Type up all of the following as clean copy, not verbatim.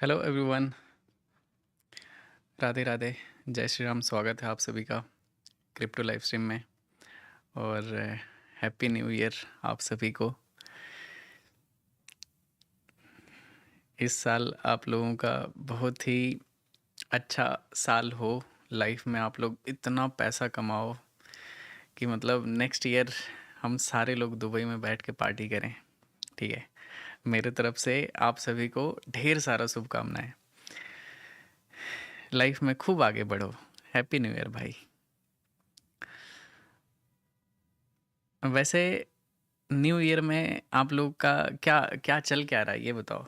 Hello everyone. Radhe Radhe. जय श्री राम। स्वागत है आप सभी का क्रिप्टो लाइव स्ट्रीम में। और हैप्पी न्यू ईयर आप सभी को। इस साल आप लोगों का बहुत ही अच्छा साल हो। लाइफ में आप लोग इतना पैसा कमाओ कि मतलब नेक्स्ट ईयर हम सारे लोग दुबई में बैठ के पार्टी करें। ठीक है, मेरे तरफ से आप सभी को ढेर सारा शुभकामनाएं। लाइफ में खूब आगे बढ़ो। हैप्पी न्यू ईयर भाई। वैसे न्यू ईयर में आप लोग का क्या क्या चल क्या रहा है ये बताओ।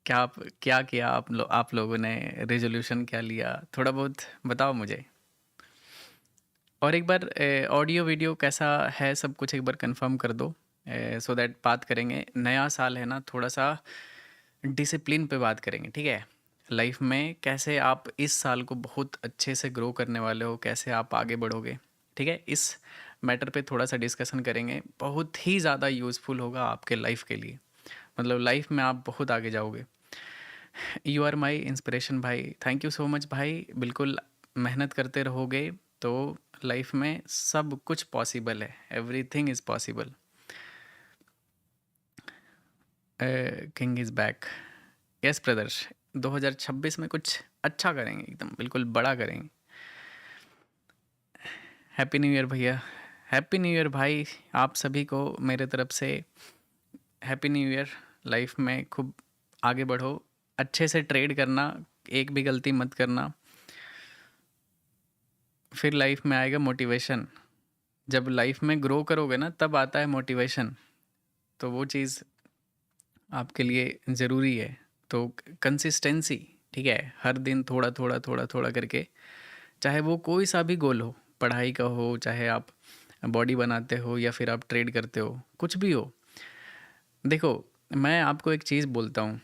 क्या किया आप लोगों ने, रेजोल्यूशन क्या लिया, थोड़ा बहुत बताओ मुझे। और एक बार ऑडियो वीडियो कैसा है सब कुछ एक बार कंफर्म कर दो, सो दैट बात करेंगे। नया साल है ना, थोड़ा सा डिसिप्लिन पे बात करेंगे। ठीक है, लाइफ में कैसे आप इस साल को बहुत अच्छे से ग्रो करने वाले हो, कैसे आप आगे बढ़ोगे। ठीक है, इस मैटर पे थोड़ा सा डिस्कशन करेंगे। बहुत ही ज़्यादा यूज़फुल होगा आपके लाइफ के लिए। मतलब लाइफ में आप बहुत आगे जाओगे। यू आर माई इंस्पिरेशन भाई। थैंक यू सो मच भाई। बिल्कुल मेहनत करते रहोगे तो लाइफ में सब कुछ पॉसिबल है। Everything is possible. King is back. Yes brothers, 2026 में कुछ अच्छा करेंगे, एकदम बिल्कुल बड़ा करेंगे। हैप्पी न्यू ईयर भैया। हैप्पी न्यू ईयर भाई। आप सभी को मेरे तरफ से हैप्पी न्यू ईयर। लाइफ में खूब आगे बढ़ो, अच्छे से ट्रेड करना, एक भी गलती मत करना। फिर लाइफ में आएगा मोटिवेशन। जब लाइफ में ग्रो करोगे ना तब आता है मोटिवेशन। तो वो चीज़ आपके लिए ज़रूरी है। तो कंसिस्टेंसी, ठीक है, हर दिन थोड़ा थोड़ा थोड़ा थोड़ा करके, चाहे वो कोई सा भी गोल हो, पढ़ाई का हो, चाहे आप बॉडी बनाते हो या फिर आप ट्रेड करते हो, कुछ भी हो। देखो, मैं आपको एक चीज़ बोलता हूँ,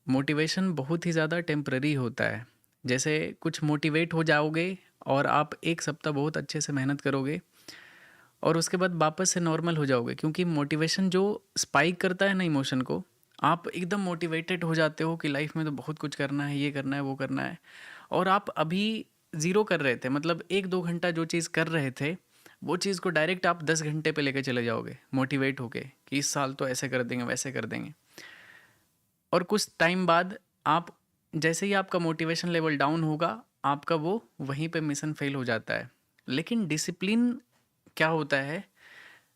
मोटिवेशन बहुत ही ज़्यादा टेम्पररी होता है। जैसे कुछ मोटिवेट हो जाओगे और आप एक सप्ताह बहुत अच्छे से मेहनत करोगे और उसके बाद वापस से नॉर्मल हो जाओगे, क्योंकि मोटिवेशन जो स्पाइक करता है ना इमोशन को, आप एकदम मोटिवेटेड हो जाते हो कि लाइफ में तो बहुत कुछ करना है, ये करना है, वो करना है। और आप अभी ज़ीरो कर रहे थे, मतलब 1-2 घंटा जो चीज़ कर रहे थे, वो चीज़ को डायरेक्ट आप 10 घंटे पे लेके चले जाओगे मोटिवेट होके कि इस साल तो ऐसे कर देंगे, वैसे कर देंगे। और कुछ टाइम बाद आप, जैसे ही आपका मोटिवेशन लेवल डाउन होगा, आपका वो वहीं पे मिशन फेल हो जाता है। लेकिन डिसिप्लिन क्या होता है,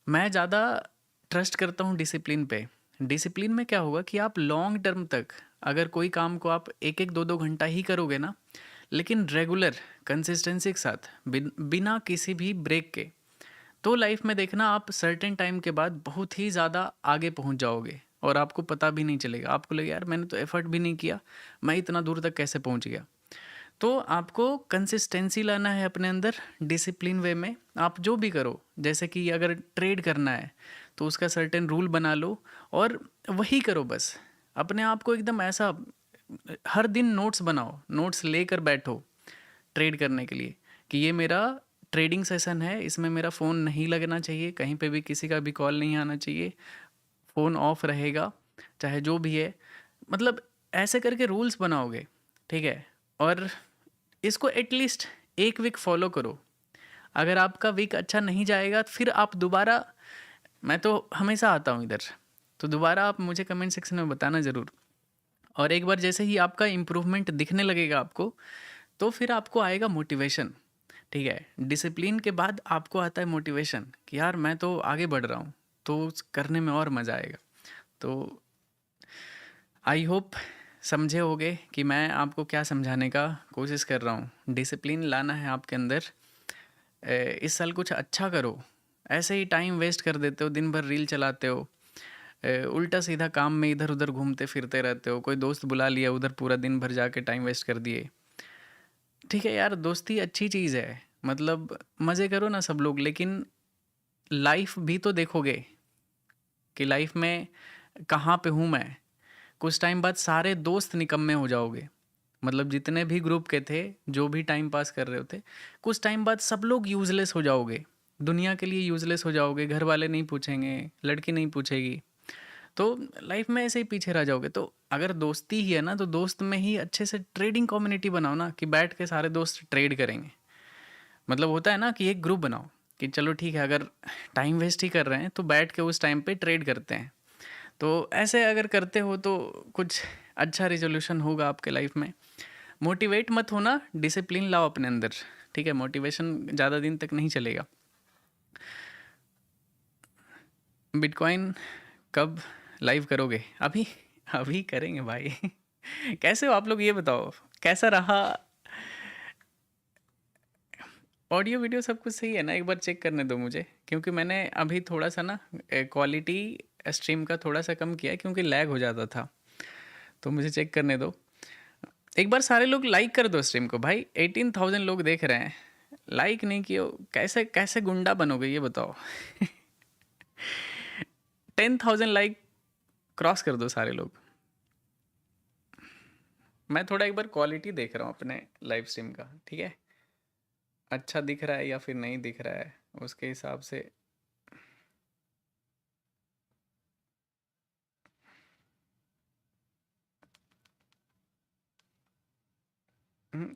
मैं ज़्यादा ट्रस्ट करता हूँ डिसिप्लिन पे। डिसिप्लिन में क्या होगा कि आप लॉन्ग टर्म तक, अगर कोई काम को आप 1-1 2-2 घंटा ही करोगे ना, लेकिन रेगुलर कंसिस्टेंसी के साथ, बिना किसी भी ब्रेक के, तो लाइफ में देखना आप सर्टेन टाइम के बाद बहुत ही ज़्यादा आगे पहुंच जाओगे और आपको पता भी नहीं चलेगा। आपको लगेगा यार मैंने तो एफर्ट भी नहीं किया, मैं इतना दूर तक कैसे पहुंच गया। तो आपको कंसिस्टेंसी लाना है अपने अंदर, डिसिप्लिन वे में आप जो भी करो। जैसे कि अगर ट्रेड करना है तो उसका सर्टेन रूल बना लो और वही करो बस। अपने आप को एकदम ऐसा, हर दिन नोट्स बनाओ, नोट्स लेकर बैठो ट्रेड करने के लिए कि ये मेरा ट्रेडिंग सेशन है, इसमें मेरा फ़ोन नहीं लगना चाहिए, कहीं पे भी किसी का भी कॉल नहीं आना चाहिए, फ़ोन ऑफ रहेगा, चाहे जो भी है। मतलब ऐसे करके रूल्स बनाओगे, ठीक है। और इसको एटलीस्ट 1 वीक फॉलो करो। अगर आपका वीक अच्छा नहीं जाएगा फिर आप दोबारा, मैं तो हमेशा आता हूँ इधर, तो दोबारा आप मुझे कमेंट सेक्शन में बताना ज़रूर। और एक बार जैसे ही आपका इम्प्रूवमेंट दिखने लगेगा आपको, तो फिर आपको आएगा मोटिवेशन। ठीक है, डिसिप्लिन के बाद आपको आता है मोटिवेशन कि यार मैं तो आगे बढ़ रहा हूँ, तो करने में और मज़ा आएगा। तो आई होप समझे होगे कि मैं आपको क्या समझाने का कोशिश कर रहा हूँ। डिसिप्लिन लाना है आपके अंदर। इस साल कुछ अच्छा करो। ऐसे ही टाइम वेस्ट कर देते हो, दिन भर रील चलाते हो, उल्टा सीधा काम में इधर उधर घूमते फिरते रहते हो, कोई दोस्त बुला लिया उधर पूरा दिन भर जाके टाइम वेस्ट कर दिए। ठीक है यार, दोस्ती अच्छी चीज़ है, मतलब मज़े करो ना सब लोग, लेकिन लाइफ भी तो देखोगे कि लाइफ में कहाँ पे हूँ मैं। कुछ टाइम बाद सारे दोस्त निकम्मे हो जाओगे, मतलब जितने भी ग्रुप के थे, जो भी टाइम पास कर रहे होते, कुछ टाइम बाद सब लोग यूज़लेस हो जाओगे, दुनिया के लिए यूज़लेस हो जाओगे। घर वाले नहीं पूछेंगे, लड़की नहीं पूछेगी। तो लाइफ में ऐसे ही पीछे रह जाओगे। तो अगर दोस्ती ही है ना, तो दोस्त में ही अच्छे से ट्रेडिंग कम्युनिटी बनाओ ना, कि बैठ के सारे दोस्त ट्रेड करेंगे। मतलब होता है ना कि एक ग्रुप बनाओ कि चलो ठीक है, अगर टाइम वेस्ट ही कर रहे हैं तो बैठ के उस टाइम पे ट्रेड करते हैं। तो ऐसे अगर करते हो तो कुछ अच्छा रिजोल्यूशन होगा आपके लाइफ में। मोटिवेट मत होना, डिसिप्लिन लाओ अपने अंदर। ठीक है, मोटिवेशन ज़्यादा दिन तक नहीं चलेगा। बिटकॉइन कब लाइव करोगे? अभी अभी करेंगे भाई। कैसे हो आप लोग, ये बताओ कैसा रहा? ऑडियो वीडियो सब कुछ सही है ना? एक बार चेक करने दो मुझे, क्योंकि मैंने अभी थोड़ा सा ना क्वालिटी स्ट्रीम का थोड़ा सा कम किया है, क्योंकि लैग हो जाता था। तो मुझे चेक करने दो एक बार। सारे लोग लाइक कर दो स्ट्रीम को भाई। 18,000 लोग देख रहे हैं, लाइक नहीं किए हो, कैसे कैसे गुंडा बनोगे ये बताओ। 10,000 लाइक क्रॉस कर दो सारे लोग। मैं थोड़ा एक बार क्वालिटी देख रहा हूँ अपने लाइव स्ट्रीम का, ठीक है? अच्छा दिख रहा है या फिर नहीं दिख रहा है, उसके हिसाब से।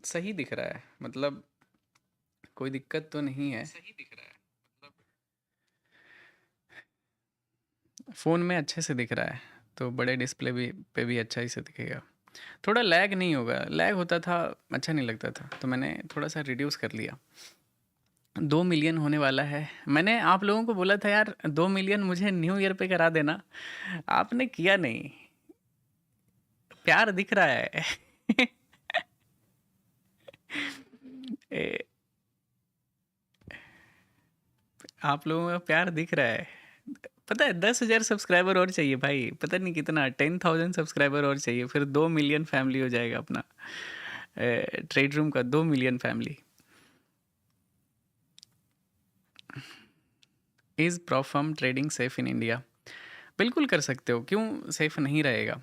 सही दिख रहा है, मतलब कोई दिक्कत तो नहीं है। सही दिख रहा है, फ़ोन में अच्छे से दिख रहा है, तो बड़े डिस्प्ले भी पे भी अच्छा ही से दिखेगा। थोड़ा लैग नहीं होगा, लैग होता था अच्छा नहीं लगता था, तो मैंने थोड़ा सा रिड्यूस कर लिया। 2 मिलियन होने वाला है। मैंने आप लोगों को बोला था यार 2 मिलियन मुझे न्यू ईयर पे करा देना, आपने किया नहीं। प्यार दिख रहा है। ए, आप लोगों का प्यार दिख रहा है। पता है 10,000 सब्सक्राइबर और चाहिए भाई, पता नहीं कितना, 10,000 सब्सक्राइबर और चाहिए, फिर 2 मिलियन फैमिली हो जाएगा अपना। ट्रेड रूम का 2 million family. Is prop firm trading safe in India? बिल्कुल कर सकते हो, क्यों सेफ नहीं रहेगा?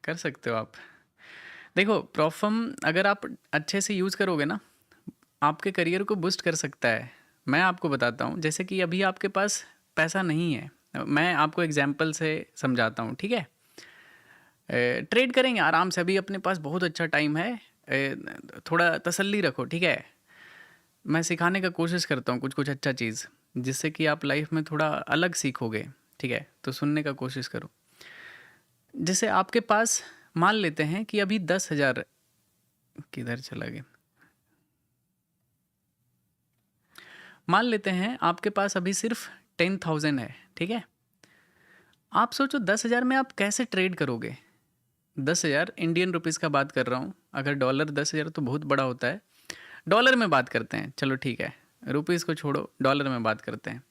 कर सकते हो आप। देखो प्रॉप फर्म अगर आप अच्छे से यूज़ करोगे ना, आपके करियर को बूस्ट कर सकता है। मैं आपको बताता हूँ, जैसे कि अभी आपके पास पैसा नहीं है, मैं आपको एग्जाम्पल से समझाता हूँ, ठीक है? ट्रेड करेंगे आराम से, अभी अपने पास बहुत अच्छा टाइम है। थोड़ा तसल्ली रखो, ठीक है? मैं सिखाने का कोशिश करता हूँ कुछ कुछ अच्छा चीज़, जिससे कि आप लाइफ में थोड़ा अलग सीखोगे, ठीक है? तो सुनने का कोशिश करो। जैसे आपके पास मान लेते हैं कि अभी 10,000, किधर चला गया? मान लेते हैं आपके पास अभी सिर्फ 10,000 है, ठीक है? आप सोचो 10,000 में आप कैसे ट्रेड करोगे? 10,000 इंडियन रुपीज़ का बात कर रहा हूँ, अगर डॉलर 10,000 तो बहुत बड़ा होता है। डॉलर में बात करते हैं, चलो ठीक है, रुपीज़ को छोड़ो, डॉलर में बात करते हैं।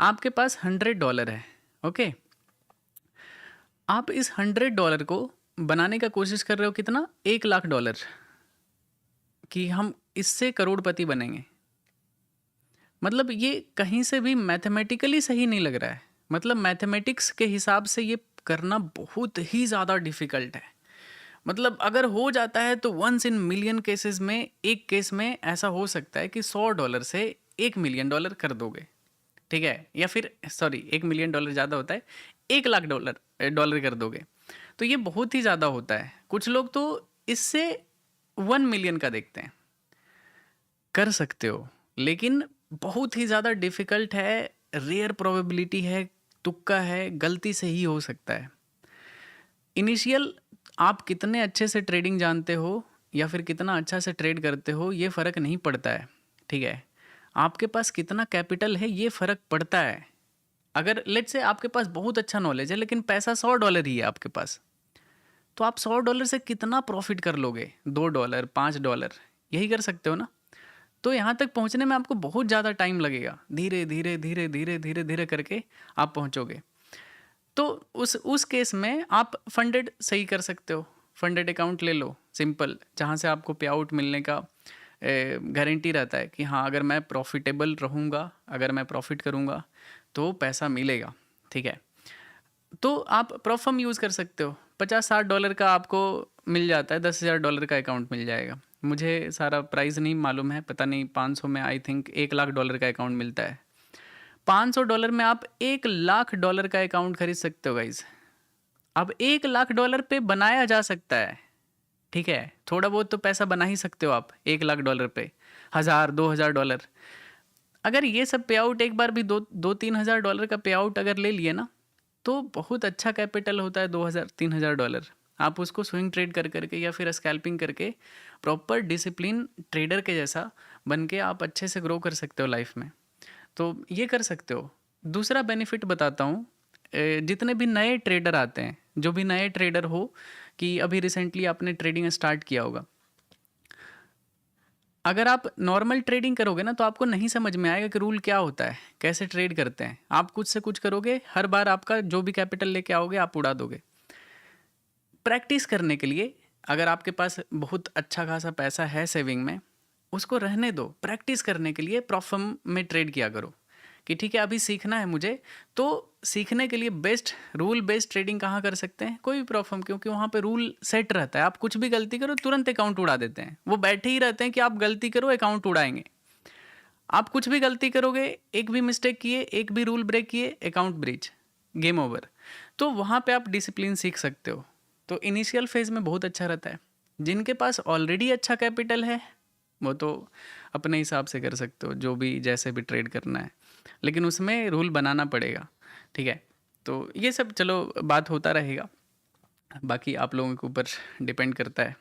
आपके पास $100 है, ओके? आप इस $100 को बनाने का कोशिश कर रहे हो कितना? $1,00,000, कि हम इससे करोड़पति बनेंगे। मतलब ये कहीं से भी मैथमेटिकली सही नहीं लग रहा है। मतलब मैथमेटिक्स के हिसाब से ये करना बहुत ही ज़्यादा डिफ़िकल्ट है। मतलब अगर हो जाता है तो वंस इन मिलियन केसेस में एक केस में ऐसा हो सकता है कि $100 से $1,000,000 कर दोगे, ठीक है? या फिर सॉरी, $1,000,000 ज़्यादा होता है, $1,00,000 डॉलर कर दोगे, तो ये बहुत ही ज़्यादा होता है। कुछ लोग तो इससे 1 मिलियन का देखते हैं। कर सकते हो, लेकिन बहुत ही ज़्यादा डिफ़िकल्ट है, रेयर प्रोबेबिलिटी है, तुक्का है, गलती से ही हो सकता है। इनिशियल आप कितने अच्छे से ट्रेडिंग जानते हो या फिर कितना अच्छा से ट्रेड करते हो, ये फ़र्क नहीं पड़ता है, ठीक है? आपके पास कितना कैपिटल है, ये फ़र्क पड़ता है। अगर लेट्स से आपके पास बहुत अच्छा नॉलेज है, लेकिन पैसा $100 ही है आपके पास, तो आप $100 से कितना प्रॉफिट कर लोगे? $2, $5, यही कर सकते हो ना? तो यहाँ तक पहुँचने में आपको बहुत ज़्यादा टाइम लगेगा। धीरे धीरे धीरे धीरे धीरे धीरे करके आप पहुँचोगे। तो उस केस में आप फंडेड सही कर सकते हो। फंडेड अकाउंट ले लो, सिंपल, जहाँ से आपको पे आउट मिलने का गारंटी रहता है कि हाँ, अगर मैं प्रॉफिटेबल रहूँगा, अगर मैं प्रॉफिट करूँगा तो पैसा मिलेगा, ठीक है? तो आप प्रॉफर्म यूज़ कर सकते हो। $50-60 का आपको मिल जाता है, $10,000 का अकाउंट मिल जाएगा। मुझे सारा प्राइस नहीं मालूम है, पता नहीं, 500 में आई थिंक $1,00,000 का अकाउंट मिलता है। $500 में आप $1,00,000 का अकाउंट खरीद सकते हो गाइज। अब $1,00,000 पे बनाया जा सकता है, ठीक है, थोड़ा बहुत तो पैसा बना ही सकते हो आप $1,00,000 पे, 1,000-2,000 डॉलर। अगर ये सब पे आउट एक बार भी 2-3 हज़ार डॉलर का पे आउट अगर ले लिए ना, तो बहुत अच्छा कैपिटल होता है 2,000-3,000 डॉलर। आप उसको स्विंग ट्रेड कर करके या फिर स्कैल्पिंग करके प्रॉपर डिसिप्लिन ट्रेडर के जैसा बन के आप अच्छे से ग्रो कर सकते हो लाइफ में। तो ये कर सकते हो। दूसरा बेनिफिट बताता हूँ, जितने भी नए ट्रेडर आते हैं, जो भी नए ट्रेडर हो कि अभी रिसेंटली आपने ट्रेडिंग स्टार्ट किया होगा, अगर आप नॉर्मल ट्रेडिंग करोगे ना तो आपको नहीं समझ में आएगा कि रूल क्या होता है, कैसे ट्रेड करते हैं। आप कुछ से कुछ करोगे, हर बार आपका जो भी कैपिटल लेके आओगे आप उड़ा दोगे। प्रैक्टिस करने के लिए अगर आपके पास बहुत अच्छा खासा पैसा है सेविंग में, उसको रहने दो। प्रैक्टिस करने के लिए प्रॉप फर्म में ट्रेड किया करो कि ठीक है अभी सीखना है मुझे, तो सीखने के लिए बेस्ट रूल बेस्ड ट्रेडिंग कहाँ कर सकते हैं, कोई भी प्रॉप फर्म, क्योंकि वहाँ पे रूल सेट रहता है। आप कुछ भी गलती करो तुरंत अकाउंट उड़ा देते हैं, वो बैठे ही रहते हैं कि आप गलती करो अकाउंट उड़ाएंगे। आप कुछ भी गलती करोगे, एक भी मिस्टेक किए, एक भी रूल ब्रेक किए, अकाउंट ब्रीच, गेम ओवर। तो वहाँ पे आप डिसिप्लिन सीख सकते हो। तो इनिशियल फेज में बहुत अच्छा रहता है। जिनके पास ऑलरेडी अच्छा कैपिटल है वो तो अपने हिसाब से कर सकते हो, जो भी जैसे भी ट्रेड करना है, लेकिन उसमें रूल बनाना पड़ेगा, ठीक है। तो ये सब चलो बात होता रहेगा, बाकी आप लोगों के ऊपर डिपेंड करता है।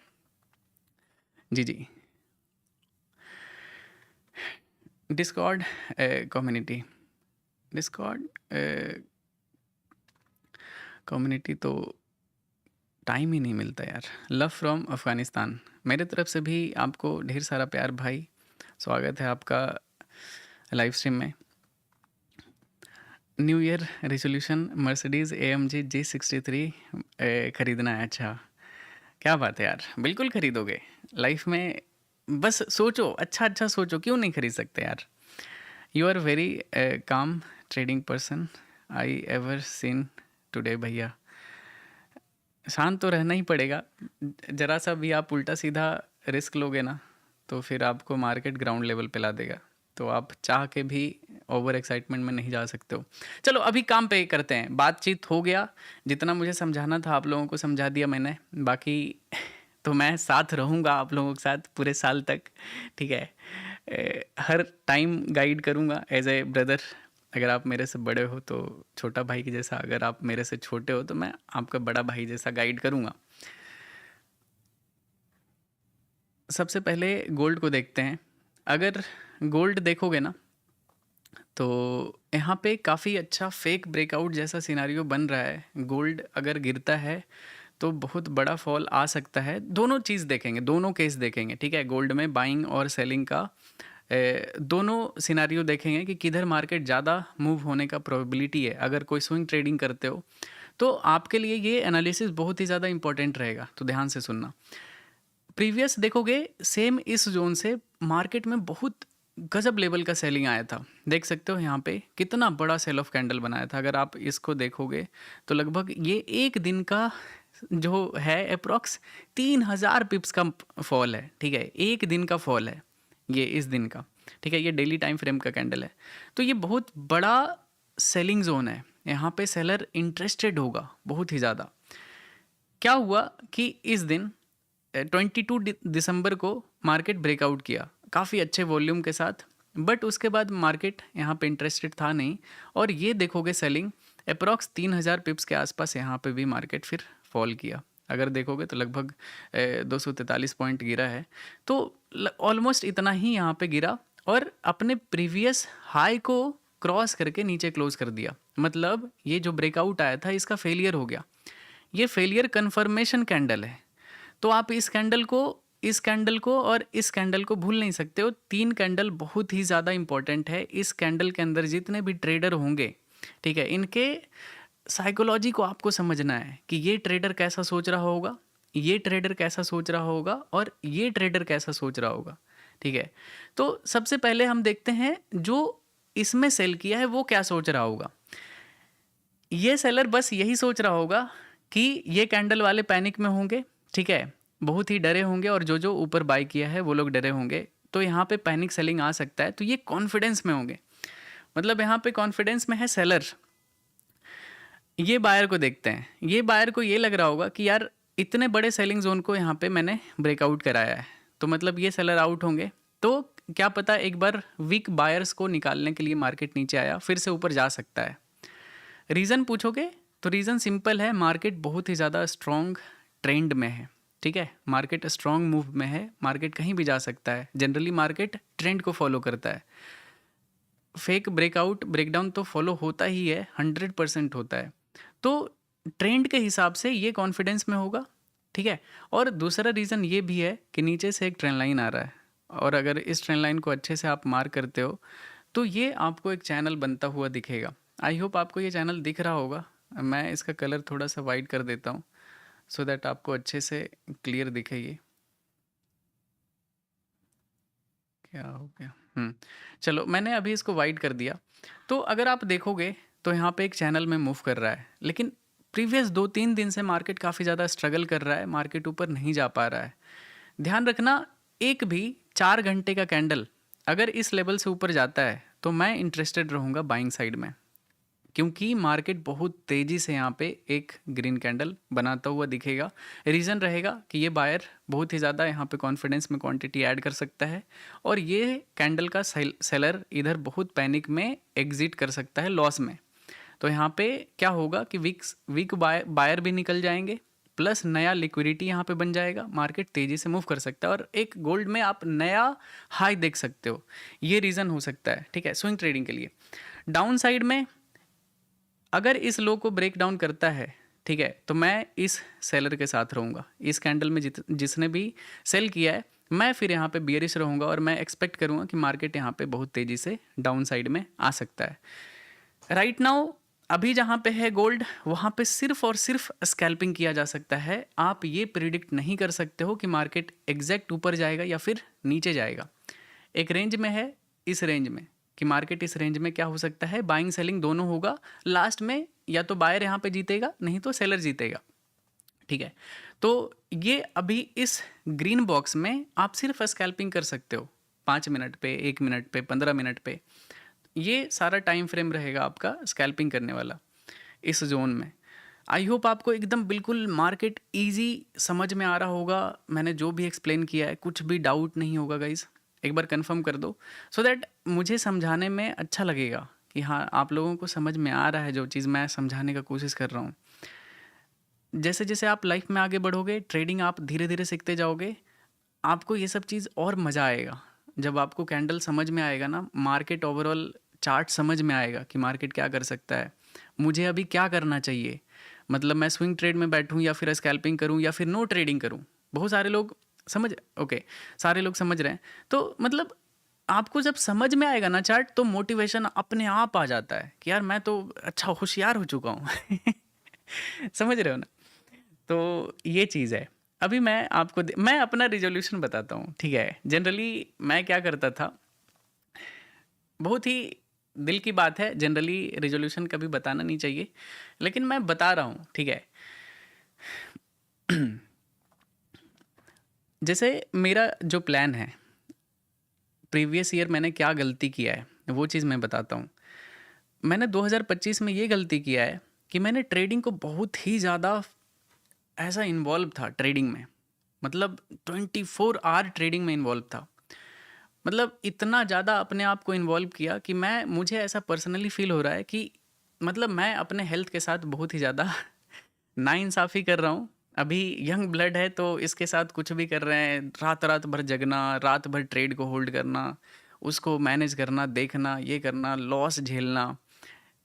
जी जी। डिस्कॉर्ड कम्युनिटी, डिस्कॉर्ड कम्युनिटी तो टाइम ही नहीं मिलता यार। लव फ्रॉम अफ़गानिस्तान, मेरे तरफ से भी आपको ढेर सारा प्यार भाई। स्वागत है आपका लाइव स्ट्रीम में। New year resolution Mercedes AMG G63 ख़रीदना है। अच्छा, क्या बात है यार, बिल्कुल ख़रीदोगे लाइफ में। बस सोचो, अच्छा अच्छा सोचो, क्यों नहीं खरीद सकते यार। You are very calm trading person I ever seen today. भैया शांत तो रहना ही पड़ेगा। ज़रा सा भी आप उल्टा सीधा रिस्क लोगे ना तो फिर आपको मार्केट ग्राउंड लेवल पे ला देगा। तो आप चाह के भी ओवर एक्साइटमेंट में नहीं जा सकते हो। चलो अभी काम पे करते हैं। बातचीत हो गया, जितना मुझे समझाना था आप लोगों को समझा दिया मैंने। बाकी तो मैं साथ रहूँगा आप लोगों के साथ पूरे साल तक, ठीक है। हर टाइम गाइड करूँगा एज ए ब्रदर। अगर आप मेरे से बड़े हो तो छोटा भाई के जैसा, अगर आप मेरे से छोटे हो तो मैं आपका बड़ा भाई जैसा गाइड करूँगा। सबसे पहले गोल्ड को देखते हैं। अगर गोल्ड देखोगे ना तो यहाँ पे काफ़ी अच्छा फेक ब्रेकआउट जैसा सिनारियो बन रहा है। गोल्ड अगर गिरता है तो बहुत बड़ा फॉल आ सकता है। दोनों चीज़ देखेंगे, दोनों केस देखेंगे, ठीक है। गोल्ड में बाइंग और सेलिंग का दोनों सिनारियो देखेंगे कि किधर मार्केट ज़्यादा मूव होने का प्रोबेबिलिटी है। अगर कोई स्विंग ट्रेडिंग करते हो तो आपके लिए ये एनालिसिस बहुत ही ज़्यादा इंपॉर्टेंट रहेगा, तो ध्यान से सुनना। प्रीवियस देखोगे सेम इस जोन से मार्केट में बहुत गजब लेवल का सेलिंग आया था। देख सकते हो यहाँ पे कितना बड़ा सेल ऑफ कैंडल बनाया था। अगर आप इसको देखोगे तो लगभग ये एक दिन का जो है अप्रॉक्स 3,000 पिप्स का फॉल है, ठीक है। एक दिन का फॉल है ये, इस दिन का, ठीक है। ये डेली टाइम फ्रेम का कैंडल है। तो ये बहुत बड़ा सेलिंग जोन है। यहाँ पे सेलर इंटरेस्टेड होगा बहुत ही ज़्यादा। क्या हुआ कि इस दिन 22 दिसंबर को मार्केट ब्रेकआउट किया काफ़ी अच्छे वॉल्यूम के साथ, बट उसके बाद मार्केट यहाँ पे इंटरेस्टेड था नहीं। और ये देखोगे सेलिंग अप्रॉक्स 3,000 पिप्स के आसपास यहाँ पे भी मार्केट फिर फॉल किया। अगर देखोगे तो लगभग 243 पॉइंट गिरा है। तो ऑलमोस्ट इतना ही यहाँ पे गिरा और अपने प्रीवियस हाई को क्रॉस करके नीचे क्लोज कर दिया। मतलब ये जो ब्रेकआउट आया था इसका फेलियर हो गया। ये फेलियर कन्फर्मेशन कैंडल है। तो आप इस कैंडल को, इस कैंडल को और इस कैंडल को भूल नहीं सकते हो। 3 कैंडल बहुत ही ज़्यादा इंपॉर्टेंट है। इस कैंडल के अंदर जितने भी ट्रेडर होंगे, ठीक है, इनके साइकोलॉजी को आपको समझना है कि ये ट्रेडर कैसा सोच रहा होगा, ये ट्रेडर कैसा सोच रहा होगा और ये ट्रेडर कैसा सोच रहा होगा, ठीक है। तो सबसे पहले हम देखते हैं जो इसमें सेल किया है वो क्या सोच रहा होगा। ये सेलर बस यही सोच रहा होगा कि ये कैंडल वाले पैनिक में होंगे, ठीक है, बहुत ही डरे होंगे और जो ऊपर बाय किया है वो लोग डरे होंगे। तो यहाँ पे पैनिक सेलिंग आ सकता है। तो ये कॉन्फिडेंस में होंगे। मतलब यहाँ पे कॉन्फिडेंस में है सेलर, ये बायर को देखते हैं, ये बायर को ये लग रहा होगा कि यार इतने बड़े सेलिंग जोन को यहाँ पे मैंने ब्रेकआउट कराया है, तो मतलब ये सेलर आउट होंगे, तो क्या पता एक बार वीक बायर्स को निकालने के लिए मार्केट नीचे आया फिर से ऊपर जा सकता है। रीज़न पूछोगे तो रीज़न सिंपल है, मार्केट बहुत ही ज़्यादा स्ट्रॉन्ग ट्रेंड में है, ठीक है, मार्केट स्ट्रॉन्ग मूव में है, मार्केट कहीं भी जा सकता है, जनरली मार्केट ट्रेंड को फॉलो करता है। फेक ब्रेकआउट ब्रेकडाउन तो फॉलो होता ही है, 100% होता है, तो ट्रेंड के हिसाब से ये कॉन्फिडेंस में होगा, ठीक है। और दूसरा रीज़न ये भी है कि नीचे से एक ट्रेंड लाइन आ रहा है, और अगर इस ट्रेंड लाइन को अच्छे से आप मार्क करते हो तो ये आपको एक चैनल बनता हुआ दिखेगा। आई होप आपको ये चैनल दिख रहा होगा। मैं इसका कलर थोड़ा सा वाइट कर देता हूँ सो दैट आपको अच्छे से क्लियर दिखे। ये क्या हो गया? चलो मैंने अभी इसको वाइट कर दिया। तो अगर आप देखोगे तो यहाँ पे एक चैनल में मूव कर रहा है, लेकिन प्रीवियस 2-3 दिन से मार्केट काफ़ी ज़्यादा स्ट्रगल कर रहा है, मार्केट ऊपर नहीं जा पा रहा है। ध्यान रखना, एक भी 4 घंटे का कैंडल अगर इस लेवल से ऊपर जाता है तो मैं इंटरेस्टेड रहूँगा बाइंग साइड में, क्योंकि मार्केट बहुत तेज़ी से यहाँ पे एक ग्रीन कैंडल बनाता हुआ दिखेगा। रीज़न रहेगा कि ये बायर बहुत ही ज़्यादा यहाँ पे कॉन्फिडेंस में क्वांटिटी ऐड कर सकता है, और ये कैंडल का सेलर इधर बहुत पैनिक में एग्जिट कर सकता है लॉस में। तो यहाँ पे क्या होगा कि वीक बायर भी निकल जाएंगे, प्लस नया लिक्विडिटी यहाँ पे बन जाएगा, मार्केट तेज़ी से मूव कर सकता है, और एक गोल्ड में आप नया हाई देख सकते हो। ये रीज़न हो सकता है, ठीक है, स्विंग ट्रेडिंग के लिए। डाउन साइड में अगर इस लो को ब्रेक डाउन करता है, ठीक है, तो मैं इस सेलर के साथ रहूँगा। इस कैंडल में जिसने भी सेल किया है, मैं फिर यहाँ पे बियरिश रहूँगा, और मैं एक्सपेक्ट करूँगा कि मार्केट यहाँ पे बहुत तेज़ी से डाउन साइड में आ सकता है। राइट नाउ अभी जहाँ पे है गोल्ड, वहाँ पे सिर्फ और सिर्फ स्कैल्पिंग किया जा सकता है। आप ये प्रिडिक्ट नहीं कर सकते हो कि मार्केट एग्जैक्ट ऊपर जाएगा या फिर नीचे जाएगा। एक रेंज में है, इस रेंज में, कि मार्केट इस रेंज में क्या हो सकता है, बाइंग सेलिंग दोनों होगा। लास्ट में या तो बायर यहाँ पे जीतेगा, नहीं तो सेलर जीतेगा, ठीक है। तो ये अभी इस ग्रीन बॉक्स में आप सिर्फ स्कैल्पिंग कर सकते हो 5 मिनट पे, 1 मिनट पे, 15 मिनट पे। ये सारा टाइम फ्रेम रहेगा आपका स्कैल्पिंग करने वाला इस जोन में। आई होप आपको एकदम बिल्कुल मार्केट इजी समझ में आ रहा होगा। मैंने जो भी एक्सप्लेन किया है कुछ भी डाउट नहीं होगा गाइज, एक बार कंफर्म कर दो सो दैट मुझे समझाने में अच्छा लगेगा कि हाँ आप लोगों को समझ में आ रहा है जो चीज़ मैं समझाने का कोशिश कर रहा हूँ। जैसे जैसे आप लाइफ में आगे बढ़ोगे, ट्रेडिंग आप धीरे धीरे सीखते जाओगे, आपको ये सब चीज़ और मज़ा आएगा। जब आपको कैंडल समझ में आएगा ना, मार्केट ओवरऑल चार्ट समझ में आएगा कि मार्केट क्या कर सकता है, मुझे अभी क्या करना चाहिए, मतलब मैं स्विंग ट्रेड में बैठूं या फिर स्कैल्पिंग करूं या फिर नो ट्रेडिंग करूं। बहुत सारे लोग सारे लोग समझ रहे हैं। तो मतलब आपको जब समझ में आएगा ना चार्ट, तो मोटिवेशन अपने आप आ जाता है कि यार मैं तो अच्छा होशियार हो चुका हूँ। समझ रहे हो ना? तो ये चीज़ है। अभी मैं आपको मैं अपना रिजोल्यूशन बताता हूँ, ठीक है। जनरली मैं क्या करता था, बहुत ही दिल की बात है, जनरली रिजोल्यूशन कभी बताना नहीं चाहिए, लेकिन मैं बता रहा हूँ, ठीक है। जैसे मेरा जो प्लान है, प्रीवियस ईयर मैंने क्या गलती किया है वो चीज़ मैं बताता हूँ। मैंने 2025 में ये गलती किया है कि मैंने ट्रेडिंग को बहुत ही ज़्यादा ऐसा इन्वॉल्व था ट्रेडिंग में, मतलब 24 आवर ट्रेडिंग में इन्वॉल्व था। मतलब इतना ज़्यादा अपने आप को इन्वॉल्व किया कि मुझे ऐसा पर्सनली फील हो रहा है कि मतलब मैं अपने हेल्थ के साथ बहुत ही ज़्यादा नाइंसाफ़ी कर रहा हूँ। अभी यंग ब्लड है तो इसके साथ कुछ भी कर रहे हैं, रात रात भर जगना, रात भर ट्रेड को होल्ड करना, उसको मैनेज करना, देखना, ये करना, लॉस झेलना